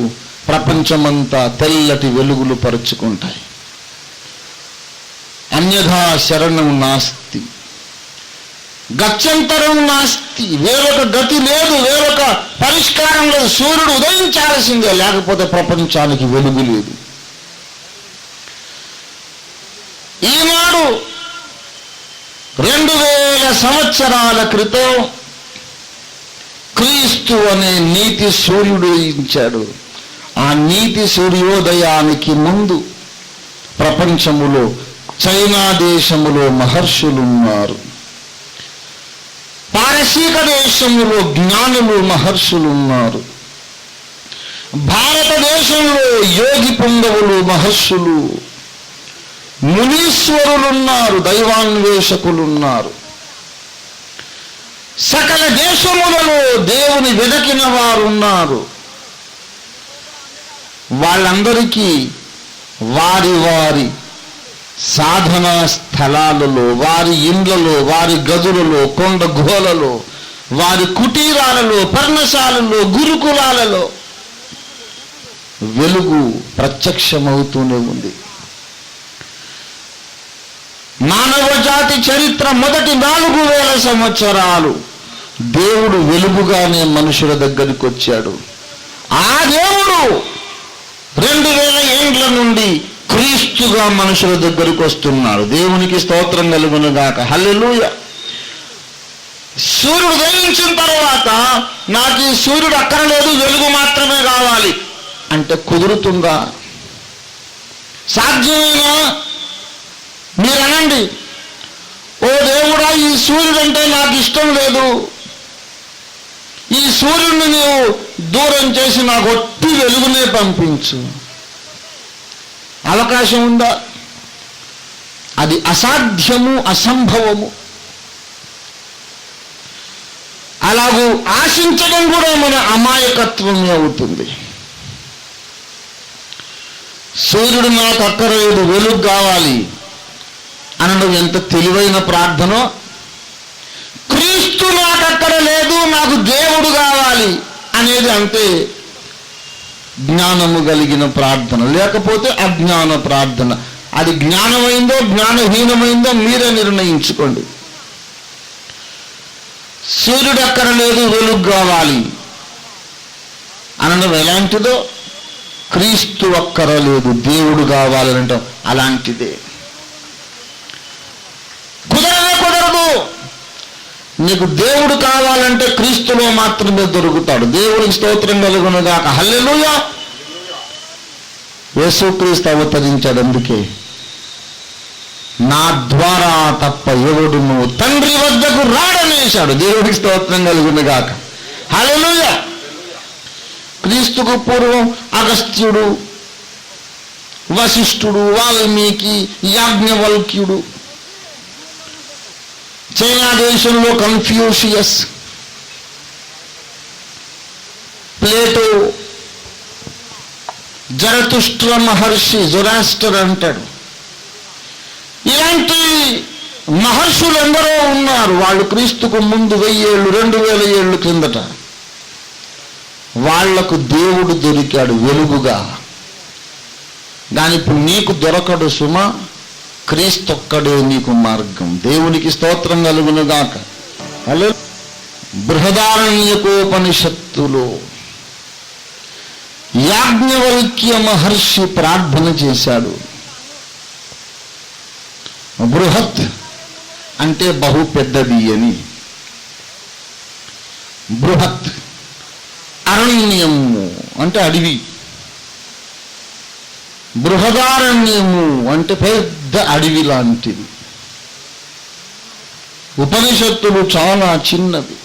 ప్రపంచమంతా తెల్లటి వెలుగులు పరుచుకుంటాయి. అన్యథా శరణం నాస్తి, గత్యంతరం నాస్తి. వేరొక గతి లేదు, వేరొక పరిష్కారం లేదు. సూర్యుడు ఉదయించాల్సిందే, లేకపోతే ప్రపంచానికి వెలుగు లేదు. ఈనాడు 2000 సంవత్సరాల క్రితం క్రీస్తు అనే నీతి సూర్యుడు ఉదయించాడు. ఆ నీతి సూర్యోదయానికి ముందు ప్రపంచములో చైనా దేశములో మహర్షులున్నారు, పారసీక దేశములో జ్ఞానులు మహర్షులున్నారు, భారతదేశంలో యోగి పుంగవులు మహర్షులు, మునీశ్వరులున్నారు, దైవాన్వేషకులున్నారు. సకల దేశములలో దేవుని వెదకిన వారున్నారు. వాళ్ళందరికీ వారి వారి సాధనా స్థలాలలో, వారి ఇండ్లలో, వారి గదులలో, కొండ గుహలలో, వారి కుటీరాలలో, పర్ణశాలలో, గురుకులాలలో వెలుగు ప్రత్యక్షమవుతూనే ఉంది. మానవ జాతి చరిత్ర మొదటి 4000 సంవత్సరాలు దేవుడు వెలుగుగానే మనుషుల దగ్గరికి వచ్చాడు. ఆ దేవుడు 2000 ఏండ్ల నుండి క్రీస్తుగా మనుషుల దగ్గరికి వస్తున్నాడు. దేవునికి స్తోత్రం కలుగునుగాక. హల్లెలూయా. సూర్యుడు ఉదయించిన తర్వాత నాకు ఈ సూర్యుడు అక్కర్లేదు, వెలుగు మాత్రమే కావాలి అంటే కుదురుతుందా? సాధ్యమేనా? మీరు అనండి, ఓ దేవుడా, ఈ సూర్యుడు అంటే నాకు ఇష్టం లేదు, ఈ సూర్యుడిని నీవు దూరం చేసి నాకు ఒట్టి వెలుగునే పంపించు. అవకాశం ఉందా? అది అసాధ్యము, అసంభవము. అలాగూ ఆశించడం కూడా మన అమాయకత్వమే అవుతుంది. సూర్యుడు నాకు అక్కర్లేదు, వెలుగు కావాలి అనడం ఎంత తెలివైన ప్రార్థనో. క్రీస్తు నాకు అక్కడ లేదు, నాకు దేవుడు కావాలి అనేది అంతే జ్ఞానము కలిగిన ప్రార్థన, లేకపోతే అజ్ఞాన ప్రార్థన. అది జ్ఞానమైందో జ్ఞానహీనమైందో మీరే నిర్ణయించుకోండి. సూర్యుడు అక్కడ లేదు, వెలుగు కావాలి అనడం ఎలాంటిదో, క్రీస్తు అక్కర లేదు, దేవుడు కావాలని అంటాం అలాంటిదే. కుదరదు. నీకు దేవుడు కావాలంటే క్రీస్తులో మాత్రమే దొరుకుతాడు. దేవుడికి స్తోత్రం కలుగునుగాక. హల్లెలూయా. యేసుక్రీస్తు అవతరించాడు. అందుకే నా ద్వారా తప్ప ఎవడును తండ్రి వద్దకు రాడనేశాడు. దేవుడికి స్తోత్రం కలుగునుగాక. హల్లెలూయా. క్రీస్తుకు పూర్వం అగస్త్యుడు, వశిష్ఠుడు, వాల్మీకి, యాజ్ఞవల్క్యుడు, చైనా దేశంలో కన్ఫ్యూషియస్, ప్లేటో, జరతుష్ట్ర మహర్షి, జొరాస్టర్ అంటాడు, మహర్షులు ఎందరో ఉన్నారు, వాళ్ళు క్రీస్తుకు ముందు 1000 ఏళ్ళు 2000 ఏళ్ళు కిందట. వాళ్లకు దేవుడు దొరికాడు వెలుగుగా. కానీ ఇప్పుడు నీకు దొరకడు సుమా, క్రీస్తు ఒక్కడే నీకు మార్గం. దేవునికి స్తోత్రం కలుగునుగాక. హల్లెలూయా. బృహదారణ్యకోపనిషత్తులో యాజ్ఞవల్క్య మహర్షి ప్రార్థన చేశాడు. బృహత్ అంటే బహు పెద్దది అని. బృహత్. అరణ్యము అంటే అడవి. బృహదారణ్యము అంటే పెద్ద అడవి లాంటిది. ఉపనిషత్తులు చాలా చిన్నవి.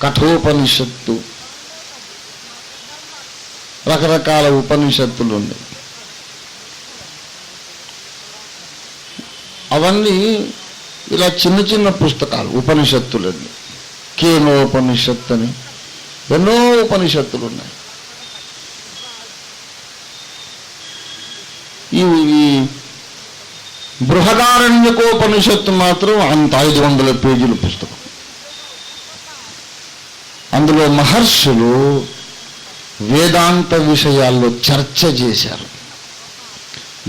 కఠోపనిషత్తు, రకరకాల ఉపనిషత్తులు ఉన్నాయి. అవన్నీ ఇలా చిన్న చిన్న పుస్తకాలు ఉపనిషత్తులన్నీ. కేనోపనిషత్తు అని ఎన్నో ఉపనిషత్తులు ఉన్నాయి. ఈ బృహదారణ్యకోపనిషత్తు మాత్రం అంత 500 పేజీల పుస్తకం. అందులో మహర్షులు వేదాంత విషయాల్లో చర్చ చేశారు.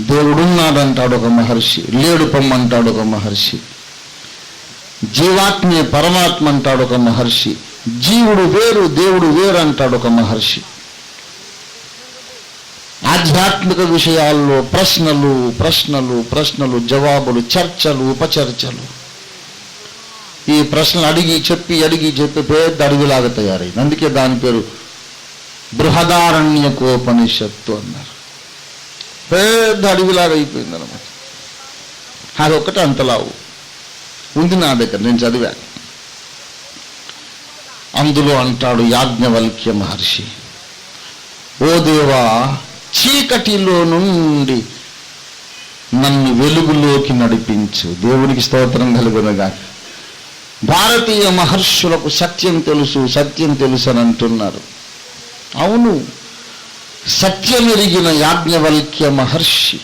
దేవుడున్నాడంటాడు ఒక మహర్షి, లేడు పొమ్మంటాడు ఒక మహర్షి, జీవాత్మే పరమాత్మ అంటాడు ఒక మహర్షి, జీవుడు వేరు దేవుడు వేరు అంటాడు ఒక మహర్షి. ఆధ్యాత్మిక విషయాల్లో ప్రశ్నలు ప్రశ్నలు ప్రశ్నలు, జవాబులు, చర్చలు, ఉపచర్చలు. ఈ ప్రశ్నలు అడిగి చెప్పి పెద్ద అడవిలాగా తయారైంది. అందుకే దాని పేరు బృహదారణ్యకోపనిషత్తు అన్నారు. పెద్ద అడవిలాగా అయిపోయింది అన్నమాట. అది ఒక్కటే అంతలావు ఉంది నా దగ్గర, నేను చదివాను. అందులో అంటాడు యాజ్ఞవల్క్య మహర్షి, ఓ దేవా, చీకటిలో నుండి నన్ను వెలుగులోకి నడిపించు. దేవునికి స్తోత్రం కలుగునుగా. భారతీయ మహర్షులకు సత్యం తెలుసు అని అంటున్నారు. అవును, సత్యమెరిగిన యాజ్ఞవల్క్య మహర్షి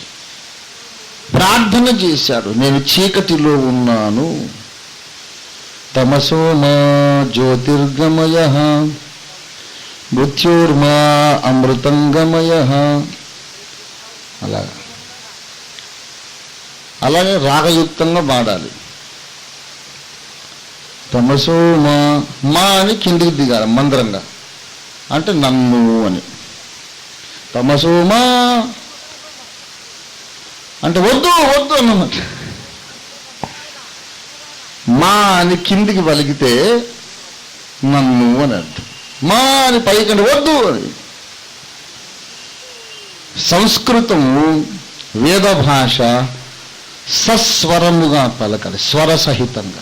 ప్రార్థన చేశాడు. నేను చీకటిలో ఉన్నాను. తమసోమా జ్యోతిర్గమయ మృత్యోర్మా అమృతంగమయ. అలాగే రాగయుక్తంగా పాడాలి. తమసోమా, మా అని కిందికి దిగాలి మంద్రంగా, అంటే నన్ను అని. తమసోమా అంటే వద్దు అన్నమాట. మా అని కిందికి పలికితే నన్ను అని అర్థం. మా అని పైకంటే వద్దు అని. సంస్కృతము వేద భాష సస్వరముగా పలకాలి, స్వరసహితంగా.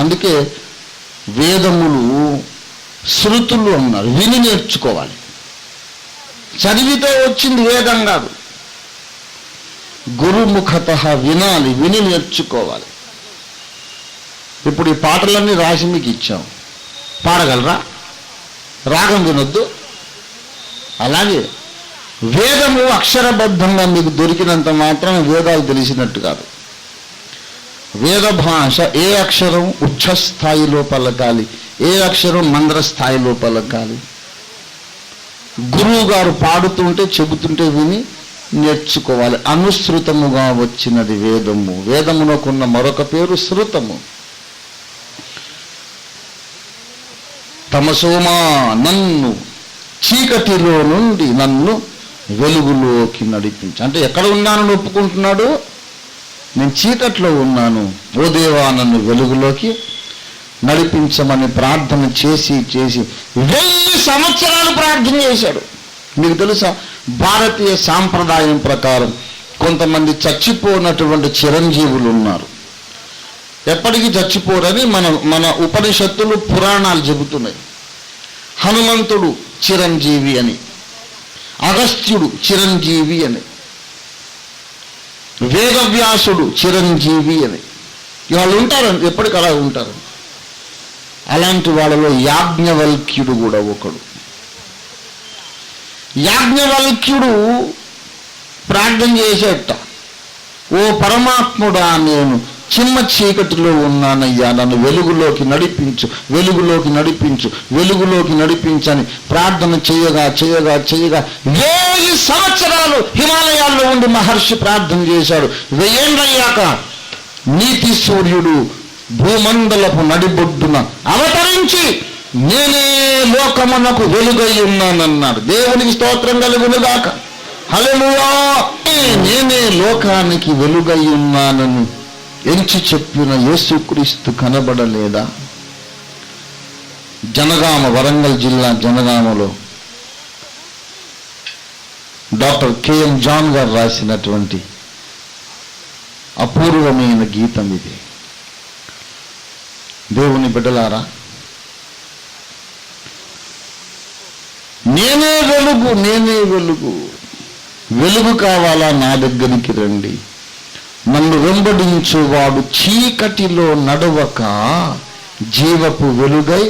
అందుకే వేదములు శృతులు అన్నారు. విని నేర్చుకోవాలి. చదివితే వచ్చింది వేదం కాదు. గురుముఖత వినాలి, విని నేర్చుకోవాలి. ఇప్పుడు ఈ పాటలన్నీ రాసి మీకు ఇచ్చాం, పాడగలరా? రాగం వినొద్దు. అలాగే వేదము అక్షరబద్ధంగా మీకు దొరికినంత మాత్రం వేదాలు తెలిసినట్టు కాదు. వేద భాష ఏ అక్షరం ఉచ్చ స్థాయిలో పలకాలి, ఏ అక్షరం మంద్ర స్థాయిలో పలకాలి. గురువు గారు పాడుతుంటే చెబుతుంటే విని నేర్చుకోవాలి. అనుసృతముగా వచ్చినది వేదము. వేదమునకున్న మరొక పేరు శృతము. తమసోమా, నన్ను చీకటిలో నుండి నన్ను వెలుగులోకి నడిపించు. అంటే ఎక్కడ ఉన్నానని ఒప్పుకుంటున్నాడు? నేను చీకట్లో ఉన్నాను, ఓ దేవా నన్ను వెలుగులోకి నడిపించమని ప్రార్థన చేసి 1000 సంవత్సరాలు ప్రార్థన చేశాడు. మీకు తెలుసా, భారతీయ సాంప్రదాయం ప్రకారం కొంతమంది చచ్చిపోనటువంటి చిరంజీవులు ఉన్నారు. ఎప్పటికీ చచ్చిపోరని మన ఉపనిషత్తులు పురాణాలు చెబుతున్నాయి. హనుమంతుడు చిరంజీవి అని, అగస్త్యుడు చిరంజీవి అని, వేదవ్యాసుడు చిరంజీవి అని. వాళ్ళు ఉంటారు, ఎప్పటికీ అలా ఉంటారు. అలాంటి వాళ్ళలో యాజ్ఞవల్క్యుడు కూడా ఒకడు. యాజ్ఞవల్క్యుడు ప్రార్థన చేసేట, ఓ ఓ పరమాత్ముడా, నేను చిమ్మ చీకటిలో ఉన్నానయ్యా, నన్ను వెలుగులోకి నడిపించు, వెలుగులోకి నడిపించు, వెలుగులోకి నడిపించని ప్రార్థన చేయగా చేయగా చేయగా 1000 సంవత్సరాలు హిమాలయాల్లో ఉండి మహర్షి ప్రార్థన చేశాడు. 1000 ఏళ్ళయ్యాక నీతి సూర్యుడు భూమండలపు నడిబొడ్డున అవతరించి నేనే లోకమునకు వెలుగై ఉన్నానన్నాడు. దేవునికి స్తోత్రం కలుగునుగాక. హల్లెలూయా. నేనే లోకానికి వెలుగై ఉన్నానని ఎంచి చెప్పిన యేసుక్రీస్తు కనబడలేదా? జనగామ, వరంగల్ జిల్లా జనగామలో డాక్టర్ కెఎం జాన్ గారు రాసినటువంటి అపూర్వమైన గీతం ఇది. దేవుని బిడ్డలారా, నేనే వెలుగు, నేనే వెలుగు, వెలుగు కావాలా నా దగ్గరికి రండి, నన్ను వెంబడించువాడు చీకటిలో నడవక జీవపు వెలుగై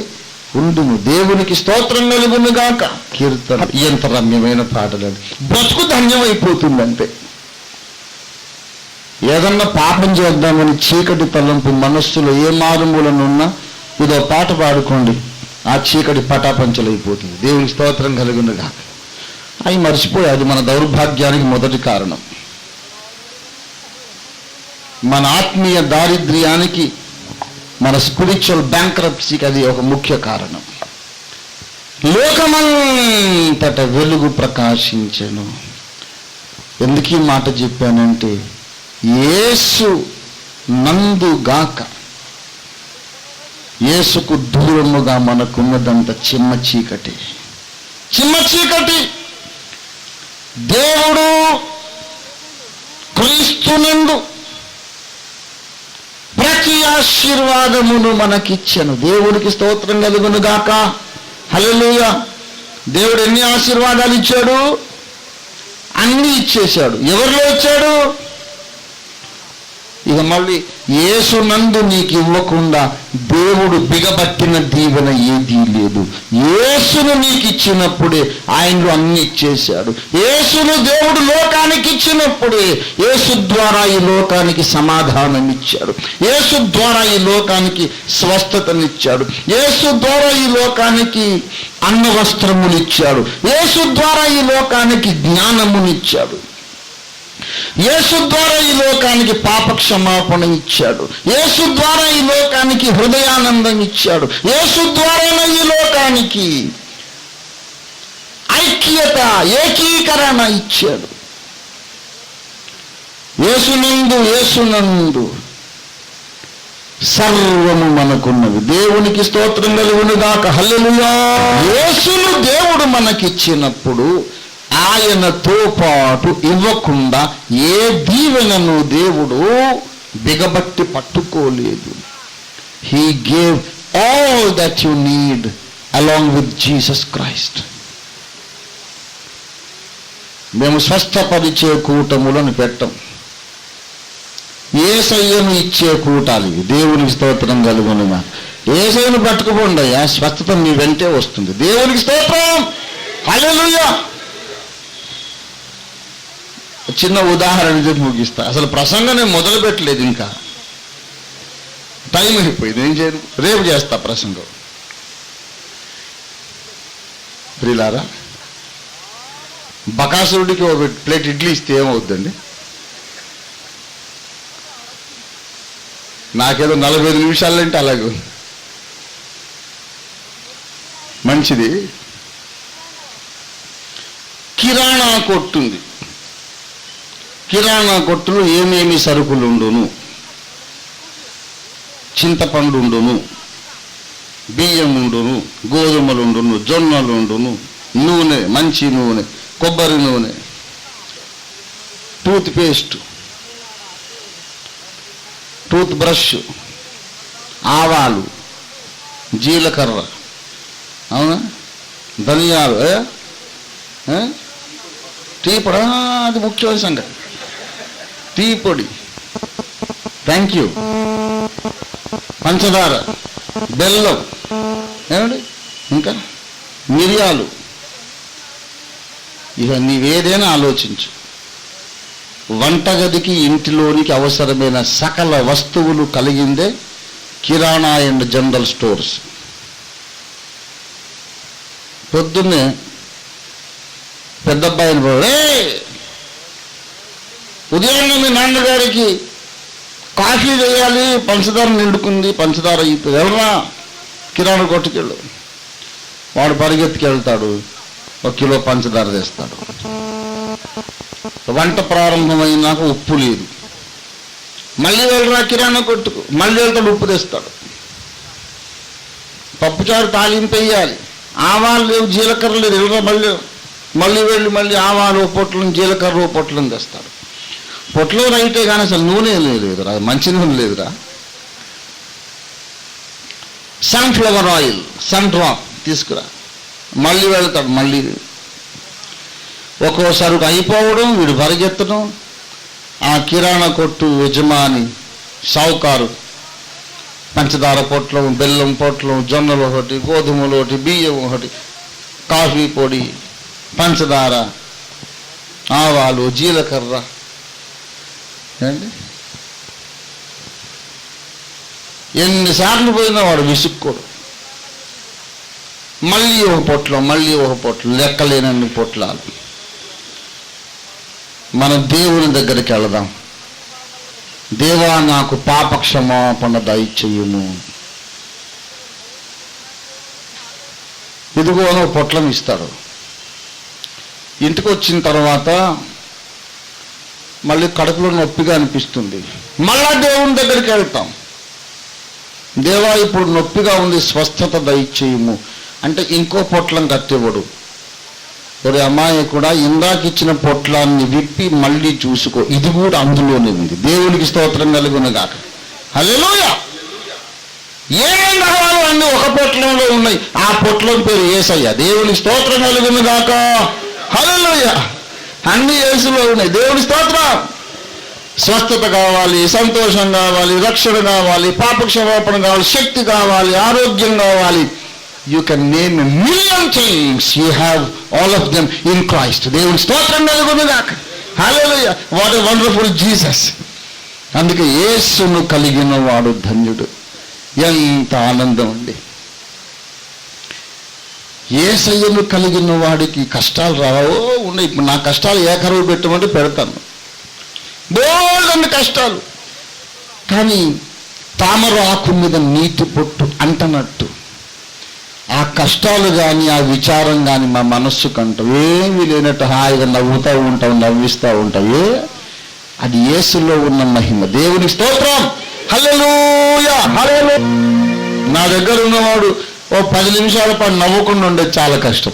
ఉండును. దేవునికి స్తోత్రం కలుగునుగాక. కీర్తన ఎంత రమ్యమైన పాటలు. బ్రతుకు ధన్యమైపోతుందంటే ఏదన్నా పాపం చేద్దామని చీకటి తలంపు మనస్సులో ఏ మారుమూలనున్నా ఇదో పాట పాడుకోండి, ఆ చీకటి పటాపంచలైపోతుంది. దేవునికి స్తోత్రం కలుగునుగాక. అవి మర్చిపోయి, అది మన దౌర్భాగ్యానికి మొదటి కారణం. మన ఆత్మీయ దారిద్ర్యానికి, మన స్పిరిచువల్ బ్యాంక్రప్సీకి అది ఒక ముఖ్య కారణం. లోకమంతట వెలుగు ప్రకాశించెను. ఎందుకు ఈ మాట చెప్పానంటే, యేసు నందుగాక, యేసుకు దూరముగా మనకున్నదంత చిమ్మ చీకటి. చిమ్మ చీకటి. దేవుడు క్రీస్తునందు ప్రతి ఆశీర్వాదమును మనకిచ్చెను. దేవుడికి స్తోత్రం కలుగునుగాక. హల్లెలూయా. దేవుడు ఎన్ని ఆశీర్వాదాలు ఇచ్చాడు? అన్నీ ఇచ్చేశాడు. ఎవరిలో ఇచ్చాడు? ఇక మళ్ళీ యేసు నందు నీకు ఇవ్వకుండా దేవుడు బిగబట్టిన దీవెన ఏదీ లేదు. యేసును నీకు ఇచ్చినప్పుడే ఆయనలో అన్ని ఇచ్చేశాడు. యేసును దేవుడు లోకానికి ఇచ్చినప్పుడే యేసు ద్వారా ఈ లోకానికి సమాధానం ఇచ్చాడు. యేసు ద్వారా ఈ లోకానికి స్వస్థతనిచ్చాడు. యేసు ద్వారా ఈ లోకానికి అన్న వస్త్రములు ఇచ్చాడు. యేసు ద్వారా ఈ లోకానికి జ్ఞానమునిచ్చాడు. యేసు ద్వారా ఈ లోకానికి పాప క్షమాపణ ఇచ్చాడు. యేసు ద్వారా ఈ లోకానికి హృదయానందం ఇచ్చాడు. యేసు ద్వారా ఈ లోకానికి ఐక్యత, ఏకీకరణ ఇచ్చాడు. యేసునందు సర్వము మనకున్నది. దేవునికి స్తోత్రం కలుగునుగాక. హల్లెలూయా. యేసును దేవుడు మనకిచ్చినప్పుడు ఆయనతో పాటు ఇవ్వకుండా ఏ దీవెనను దేవుడు బిగబట్టి పట్టుకోలేదు. He gave all that you need along with Jesus Christ. మేము స్వస్థపరిచే కూటములను పెట్టం, యేసయ్యను ఇచ్చే కూటాలు. దేవునికి స్తోత్రం కలుగునుగా. యేసయ్యను పట్టుకుపోండి అయ్యా, స్వస్థత మీ వెంటే వస్తుంది. దేవునికి స్తోత్రం. హల్లెలూయా. చిన్న ఉదాహరణ చెప్పి ముగిస్తా. అసలు ప్రసంగం నేను మొదలు పెట్టలేదు, ఇంకా టైం అయిపోయింది. ఏం చేయను, రేపు చేస్తా ప్రసంగం. ప్రియులారా, బకాసురుడికి ఒక ప్లేట్ ఇడ్లీ ఇస్తే ఏమవుద్దండి? నాకేదో 45 నిమిషాలంటే అలాగే మంచిది. కిరాణా కొట్టుంది. కిరాణా కొట్టులో ఏమేమి సరుకులు ఉండును? చింతపండు ఉండును, బియ్యం ఉండును, గోధుమలు ఉండును, జొన్నలు ఉండును, నూనె, మంచి నూనె, కొబ్బరి నూనె, టూత్ పేస్ట్, టూత్ బ్రష్, ఆవాలు, జీలకర్ర, అవునా, ధనియాలు, టీ పొడి. అది ముఖ్యమైన సంగతి. టీ పొడి, థ్యాంక్ యూ, పంచదార, బెల్లం, ఏమండి, ఇంకా మిరియాలు. ఇక నీవేదైనా ఆలోచించు. వంటగదికి ఇంటిలోనికి అవసరమైన సకల వస్తువులు కలిగిందే కిరాణా అండ్ జనరల్ స్టోర్స్. పొద్దున్నే పెద్దబ్బాయిని ఉదయాన్నే మీ నాన్నగారికి కాఫీ వేయాలి, పంచదార నిండుకుంది, పంచదార అయిపోయి ఎవరా కిరాణా కొట్టుకెళ్ళు. వాడు పరిగెత్తుకు వెళ్తాడు, 1 కిలో పంచదార తెస్తాడు. వంట ప్రారంభమైనాక ఉప్పు లేదు, మళ్ళీ వెళ్ళరా కిరాణా కొట్టుకు, మళ్ళీ వెళ్తాడు, ఉప్పు తెస్తాడు. పప్పుచారు తాలింపు వేయాలి, ఆవాలు లేవు, జీలకర్ర లేదు, వెళ్ళరా మళ్ళీ వెళ్ళి మళ్ళీ ఆవాలు పొట్లను, జీలకర్ర పొట్లను తెస్తాడు. పొట్లో రైతే కానీ అసలు నూనె లేదురా, మంచి నూనె లేదురా. సన్ఫ్లవర్ ఆయిల్, సన్ డ్రాప్ తీసుకురా, మళ్ళీ వెళ్తాడు. మళ్ళీ ఒక్కోసారి అయిపోవడం, వీడు పరిగెత్తడం. ఆ కిరాణా కొట్టు యజమాని షావుకారు పంచదార పొట్లం, బెల్లం పొట్లం, జొన్నలు ఒకటి, గోధుమలు ఒకటి, బియ్యం ఒకటి, కాఫీ పొడి, పంచదార, ఆవాలు, జీలకర్ర. ఏంటి ఎన్నిసార్లు పోయినా వాడు విసుక్కోడు. మళ్ళీ ఒక పొట్లం, మళ్ళీ ఒక పొట్లం, లెక్కలేనన్ని పొట్లాలు. మనం దేవుని దగ్గరికి వెళదాం. దేవా, నాకు పాప క్షమాపణ దయచేయుము. ఇదిగో అని పొట్లం ఇస్తాడు. ఇంటికి వచ్చిన తర్వాత మళ్ళీ కడుపులో నొప్పిగా అనిపిస్తుంది, మళ్ళా దేవుని దగ్గరికి వెళ్తాం. దేవా, ఇప్పుడు నొప్పిగా ఉంది, స్వస్థత దయచేయము అంటే ఇంకో పొట్లం కట్టివ్వడు. ఒరే అమ్మాయి కూడా ఇందాక ఇచ్చిన పొట్లాన్ని విప్పి మళ్ళీ చూసుకో, ఇది కూడా అందులోనే ఉంది. దేవునికి స్తోత్రం కలుగునుగాక. హల్లెలూయా. ఏమేం కావాలో అన్నీ ఒక పొట్లంలో ఉన్నాయి. ఆ పొట్లం పేరు యేసయ్య. దేవునికి స్తోత్రం కలుగునుగాక. హల్లెలూయా. అన్ని యేసులో ఉన్నాయి. దేవుని స్తోత్రం. స్వస్థత కావాలి, సంతోషం కావాలి, రక్షణ కావాలి, పాప క్షమాపణ కావాలి, శక్తి కావాలి, ఆరోగ్యం కావాలి. You can name a million things. You have all of them in Christ. దేవుని స్తోత్రం కలుగునుగాక. హల్లెలూయా. What a wonderful Jesus. అందుకే యేసును కలిగిన వాడు ధన్యుడు. ఎంత ఆనందం అండి. యేసయ్యను కలిగిన వాడికి కష్టాలు రావో ఉన్నాయి. ఇప్పుడు నా కష్టాలు ఏకరువు పెట్టమంటే పెడతాను, బోల్డన్ని కష్టాలు. కానీ తామర ఆకు మీద నీటి పొట్టు అంటనట్టు ఆ కష్టాలు కానీ, ఆ విచారం కానీ మా మనస్సుకు అంటాం ఏమీ లేనట్టు హాయిగా నవ్వుతూ ఉంటాం, నవ్విస్తూ ఉంటాం. అది యేసులో ఉన్న మహిమ. దేవుని స్తోత్రం. హల్లెలూయా. హల్లెలూయా. నా దగ్గర ఉన్నవాడు 10 నిమిషాల పాటు నవ్వకుండా ఉండేది చాలా కష్టం.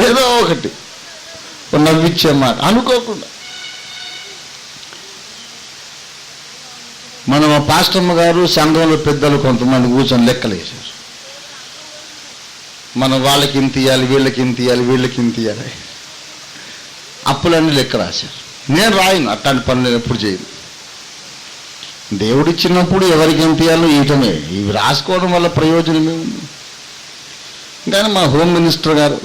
ఏదో ఒకటి నవ్విచ్చే మాట అనుకోకుండా. మన పాస్టమ్మ గారు సంఘంలో పెద్దలు కొంతమంది కూర్చొని లెక్కలు వేశారు. మనం వాళ్ళకి ఇంత ఇవ్వాలి, వీళ్ళకి ఇంత ఇవ్వాలి, వీళ్ళకి ఇంత ఇవ్వాలి, అప్పులన్నీ లెక్క రాశారు. నేను రాయను, అట్లాంటి పనులు ఎప్పుడు చేయను. దేవుడిచ్చినప్పుడు ఎవరికి ఎంత ఇవ్వాలో ఇయటమే. ఇవి రాసుకోవడం వల్ల ప్రయోజనమే ఉంది. కానీ మా హోమ్ మినిస్టర్ గారు,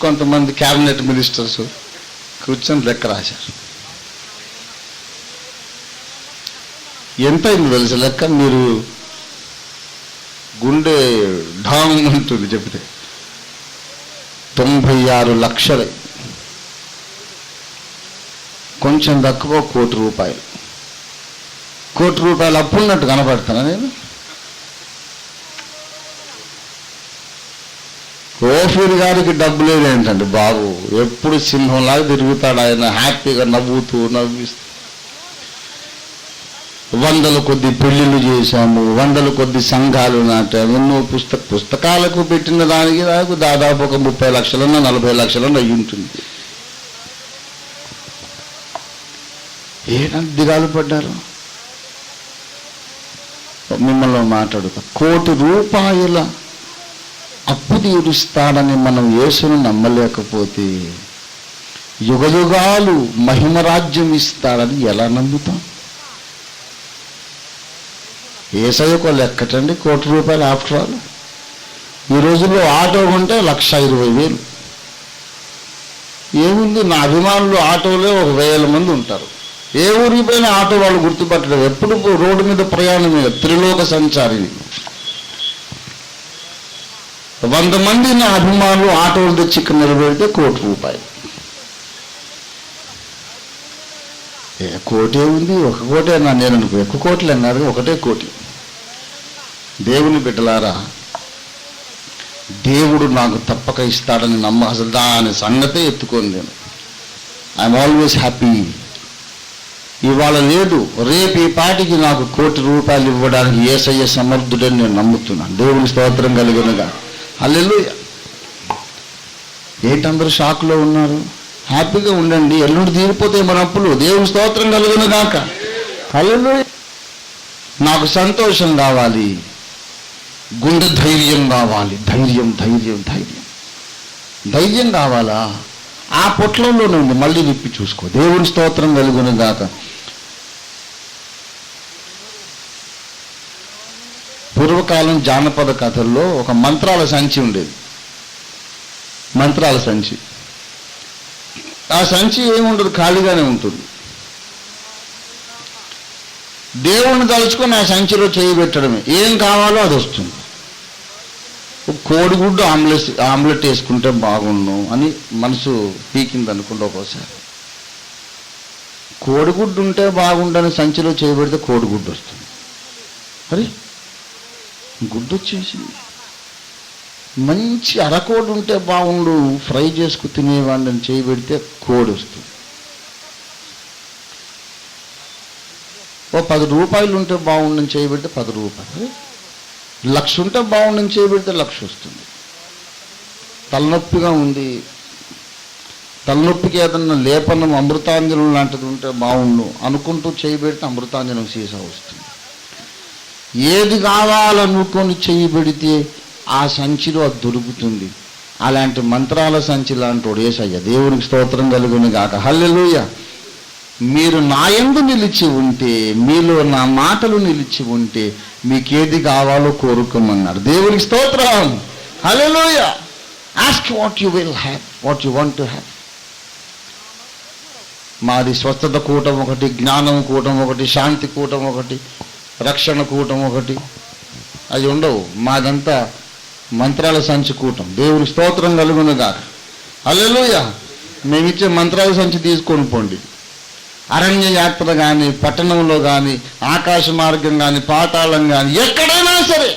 కొంతమంది క్యాబినెట్ మినిస్టర్స్ కూర్చొని లెక్క రాశారు. ఎంత అయింది తెలుసు లెక్క? మీరు గుండె ఢాంగ్ ఉంటుంది చెప్తే. 96 లక్షలు, కొంచెం తక్కువ ₹1 కోటి. ₹1 కోటి అప్పున్నట్టు కనపడుతున్నా నేను? ఓఫీర్ గారికి డబ్బు లేదేంటండి బాబు, ఎప్పుడు సింహంలాగా తిరుగుతాడు ఆయన, హ్యాపీగా నవ్వుతూ నవ్విస్తూ. 100ల కొద్ది పెళ్లిళ్ళు చేశాము, 100ల కొద్ది సంఘాలు నాటాము, ఎన్నో పుస్తకాలకు పెట్టిన దానికి నాకు దాదాపు ఒక 30 లక్షలన్నా 40 లక్షలన్నా అయ్యి ఉంటుంది. ఏనంత దిగాలు పడ్డారు. మిమ్మల్ని మాట్లాడుతా, ₹1 కోటి అప్పు తీరుస్తాడని మనం యేసును నమ్మలేకపోతే యుగయుగాలు మహిమరాజ్యం ఇస్తాడని ఎలా నమ్ముతాం? యేసయ్యకు లెక్కటండి ₹1 కోటి ఆఫ్టర్ ఆల్. ఈ రోజుల్లో ఆటో కొంటే 1,20,000. ఏముంది, నా అభిమానులు ఆటోలో 1000 మంది ఉంటారు. ఏ ఊరికి పోయినా ఆటో వాళ్ళు గుర్తుపట్టలేదు. ఎప్పుడు రోడ్డు మీద ప్రయాణమే, త్రిలోక సంచారిని. 100 మంది నా అభిమానులు ఆటోలు తెచ్చి ఇక్కడ నిలబెడితే ₹1,00,00,000. కోటే ఉంది, 1 కోటే అన్నా నేను అనుకో, ఎక్కువ కోట్లు అన్నారు, 1 కోటి. దేవుని బిడ్డలారా, దేవుడు నాకు తప్పక ఇస్తాడని అసలు దాని సంగతే ఎత్తుకోను నేను. I'm always happy. ఇవాళ లేదు, రేపు ఈ పాటికి నాకు ₹1,00,00,000 ఇవ్వడానికి యేసయ్య సమర్థుడని నేను నమ్ముతున్నాను. దేవుని స్తోత్రం కలుగునుగా. హల్లెలూయా. ఏంటందరూ షాక్లో ఉన్నారు? హ్యాపీగా ఉండండి, ఎల్లుండి తీరిపోతే మన అప్పులు. దేవుని స్తోత్రం కలుగునుగాక. హల్లెలూయా. నాకు సంతోషం కావాలి, గుండె ధైర్యం కావాలి. ధైర్యం ధైర్యం ధైర్యం ధైర్యం కావాలా? ఆ పొట్లంలోనే ఉంది, మళ్ళీ విప్పి చూసుకో. దేవుని స్తోత్రం కలుగునుగాక. పూర్వకాలం జానపద కథల్లో ఒక మంత్రాల సంచి ఉండేది. మంత్రాల సంచి. ఆ సంచి ఏముండదు, ఖాళీగానే ఉంటుంది. దేవుణ్ణి తలుచుకొని ఆ సంచిలో చేయి పెట్టడమే, ఏం కావాలో అది వస్తుంది. కోడిగుడ్డు ఆమ్లెట్ వేసుకుంటే బాగుండు అని మనసు పీకింది అనుకుంటే ఒక్కోసారి. కోడిగుడ్డు ఉంటే బాగుండని సంచిలో చేయి పెడితే కోడిగుడ్డు వస్తుంది. అరే, గుడ్డు వచ్చేసింది. మంచి అరకోడి ఉంటే బాగుండు, ఫ్రై చేసుకు తినేవాడిని చేయి పెడితే కోడి వస్తుంది. ₹10 ఉంటే బాగుండని చేయి పెడితే ₹10. ₹1,00,000 ఉంటే బాగుండని చేయి పెడితే ₹1,00,000 వస్తుంది. తలనొప్పిగా ఉంది, తలనొప్పికి ఏదన్నా లేపనం అమృతాంజనం లాంటిది ఉంటే బాగుండు అనుకుంటూ చేయి పెడితే అమృతాంజనం సీసా వస్తుంది. ఏది కావాలనుకొని చేయి పెడితే ఆ సంచిలో అది దొరుకుతుంది. అలాంటి మంత్రాల సంచి లాంటి యేసయ్య. దేవునికి స్తోత్రం కలుగునుగాక. హల్లెలూయా. మీరు నా యందు నిలిచి ఉంటే, మీలో నా మాటలు నిలిచి ఉంటే మీకేది కావాలో కోరుకోమన్నారు. దేవునికి స్తోత్రం. హల్లెలూయా. Ask what you will have, what you want to have. మాది స్వస్థత కూటం ఒకటి, జ్ఞానం కూటం ఒకటి, శాంతి కూటం ఒకటి, రక్షణ కూటం ఒకటి, అది ఉండవు. మాదంతా మంత్రాల సంచి కూటం. దేవుని స్తోత్రం కలుగునుగాక. హల్లెలూయా. మేమిచ్చే మంత్రాల సంచి తీసుకొని పోండి. అరణ్య యాత్ర కానీ, పట్టణంలో కానీ, ఆకాశ మార్గం కానీ, పాతాళం కానీ, ఎక్కడైనా సరే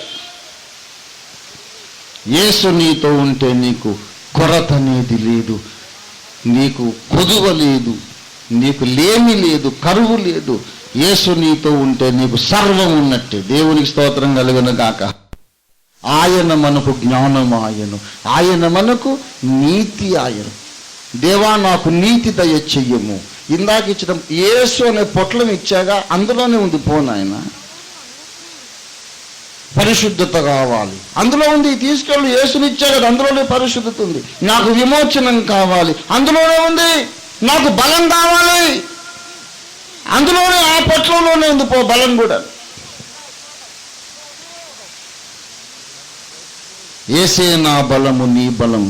యేసు నీతో ఉంటే నీకు కొరత అనేది లేదు, నీకు కొదువ లేదు, నీకు లేమి లేదు, కరువు లేదు. యేసు నీతో ఉంటే నీకు సర్వం ఉన్నట్టే. దేవునికి స్తోత్రం కలుగునుగాక. ఆయన మనకు జ్ఞానం ఆయను, ఆయన మనకు నీతి ఆయను. దేవా నాకు నీతి దయ చెయ్యము. ఇందాక ఇచ్చడం యేసు అనే పొట్లం ఇచ్చాగా, అందులోనే ఉంది. పోనాయన పరిశుద్ధత కావాలి, అందులో ఉంది. తీసుకెళ్ళి యేసుని ఇచ్చా కదా, అందులోనే పరిశుద్ధత ఉంది. నాకు విమోచనం కావాలి, అందులోనే ఉంది. నాకు బలం కావాలి, అందులోనే, ఆ పొట్లంలోనే ఉంది బలం కూడా. యేసే నా బలము నీ బలం.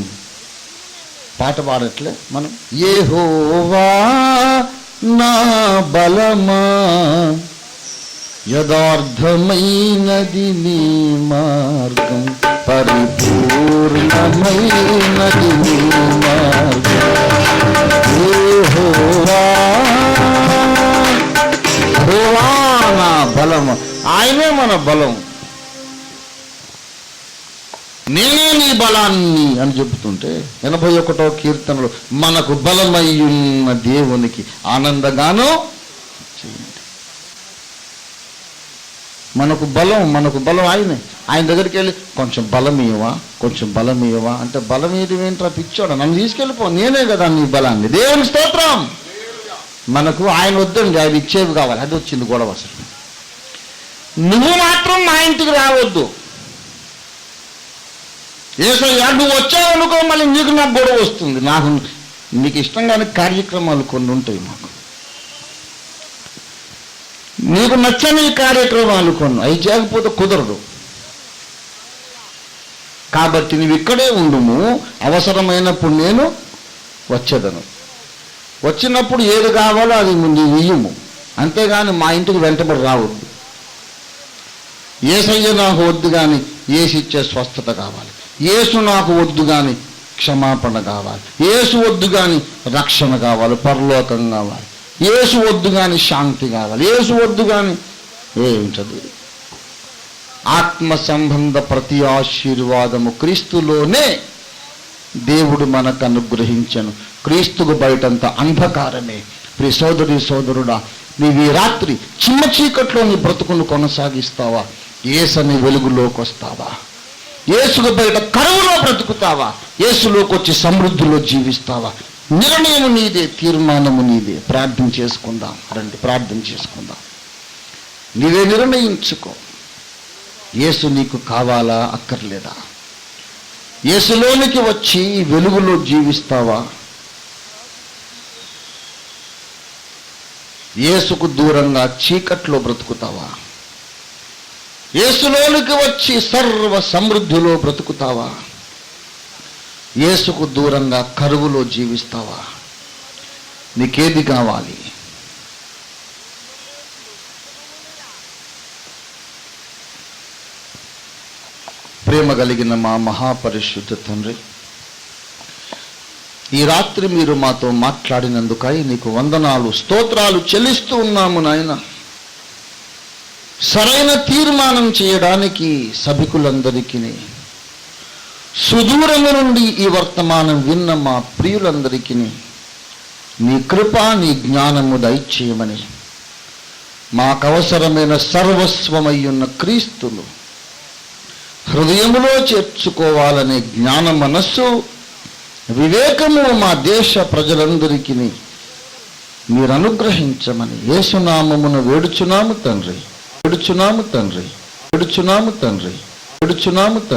పాట పాడట్లే మనం. యెహోవా నా బలమా, యథార్థమైనది నీ మార్గం, పరిపూర్ణమైనది నీ మార్గం. యెహోవా నా బలము. ఆయనే మన బలం. నేనే నీ బలాన్ని అని చెబుతుంటే 81వ కీర్తనలో మనకు బలమయ్యున్న దేవునికి ఆనందగానో చేయండి. మనకు బలం ఆయనే. ఆయన దగ్గరికి వెళ్ళి కొంచెం బలం ఇవ్వవా, కొంచెం బలం ఇవ్వవా అంటే, బలం ఏది ఏంట్రా పిచ్చోడా, నన్ను తీసుకెళ్ళిపో, నేనే కదా నీ బలాన్ని. దేవుని స్తోత్రం. మనకు ఆయన వద్దండి, ఆయన ఇచ్చేవి కావాలి. అది వచ్చింది గొడవ. అసలు నువ్వు మాత్రం మా ఇంటికి రావద్దు. యేసయ్యా నువ్వు వచ్చావనుకో, మళ్ళీ నీకు నాకు గొడవ వస్తుంది. నీకు ఇష్టంగానే కార్యక్రమాలు కొన్ని ఉంటాయి. నీకు నచ్చని కార్యక్రమాలు కొన్ని, అవి చేయకపోతే కుదరదు. కాబట్టి నువ్వు ఇక్కడే ఉండుము, అవసరమైనప్పుడు నేను వచ్చేదను. వచ్చినప్పుడు ఏది కావాలో అది నీవు ఇయ్యము, అంతేగాని మా ఇంటికి వెంటబడి రావద్దు. యేసయ్య నాకు వద్దు కానీ యేసు ఇచ్చే స్వస్థత కావాలి, యేసు నాకు వద్దు కానీ క్షమాపణ కావాలి, యేసు వద్దు కానీ రక్షణ కావాలి, పరలోకం కావాలి, యేసు వద్దు కానీ శాంతి కావాలి, యేసు వద్దు కానీ ఏమిటది. ఆత్మ సంబంధ ప్రతి ఆశీర్వాదము క్రీస్తులోనే దేవుడు మనకు అనుగ్రహించను. క్రీస్తుకు బయటంతా అంధకారమే. ప్రియ సోదరి సోదరుడా, నీవు ఈ రాత్రి చిమ్మ చీకట్లో నీ బ్రతుకును కొనసాగిస్తావా? యేసని వెలుగులోకి వస్తావా? యేసుకు బయట కరువులో బ్రతుకుతావా? యేసులోకి వచ్చి సమృద్ధిలో జీవిస్తావా? నిర్ణయం నీదే, తీర్మానము నీదే. ప్రార్థన చేసుకుందాం రండి, ప్రార్థన చేసుకుందాం. నీవే నిర్ణయించుకో. యేసు నీకు కావాలా అక్కర్లేదా? యేసులోనికి వచ్చి వెలుగులో జీవిస్తావా? యేసుకు దూరంగా చీకట్లో బ్రతుకుతావా? యేసులోనికి వచ్చి సర్వ సమృద్ధిలో బ్రతుకుతావా? యేసుకు దూరంగా కరువులో జీవిస్తావా? నీకేది కావాలి? ప్రేమ కలిగిన మా మహాపరిశుద్ధ తండ్రి, ఈ రాత్రి మీరు మాతో మాట్లాడినందుకై నీకు వందనాలు, స్తోత్రాలు చెల్లిస్తూ ఉన్నాము నాయన. సరైన తీర్మానం చేయడానికి సభికులందరికీ, సుదూరము నుండి ఈ వర్తమానం విన్న మా ప్రియులందరికీ నీ కృప, నీ జ్ఞానము దయచేయమని, మాకవసరమైన సర్వస్వమయ్యున్న క్రీస్తులు హృదయములో చేర్చుకోవాలనే జ్ఞాన మనస్సు, వివేకము మా దేశ ప్రజలందరికీ మీరు అనుగ్రహించమని యేసునామమున వేడుచున్నాము తండ్రి, వేడుచున్నాము తండ్రి, వేడుచున్నాము తండ్రి, వేడుచున్నాము తండ్రి.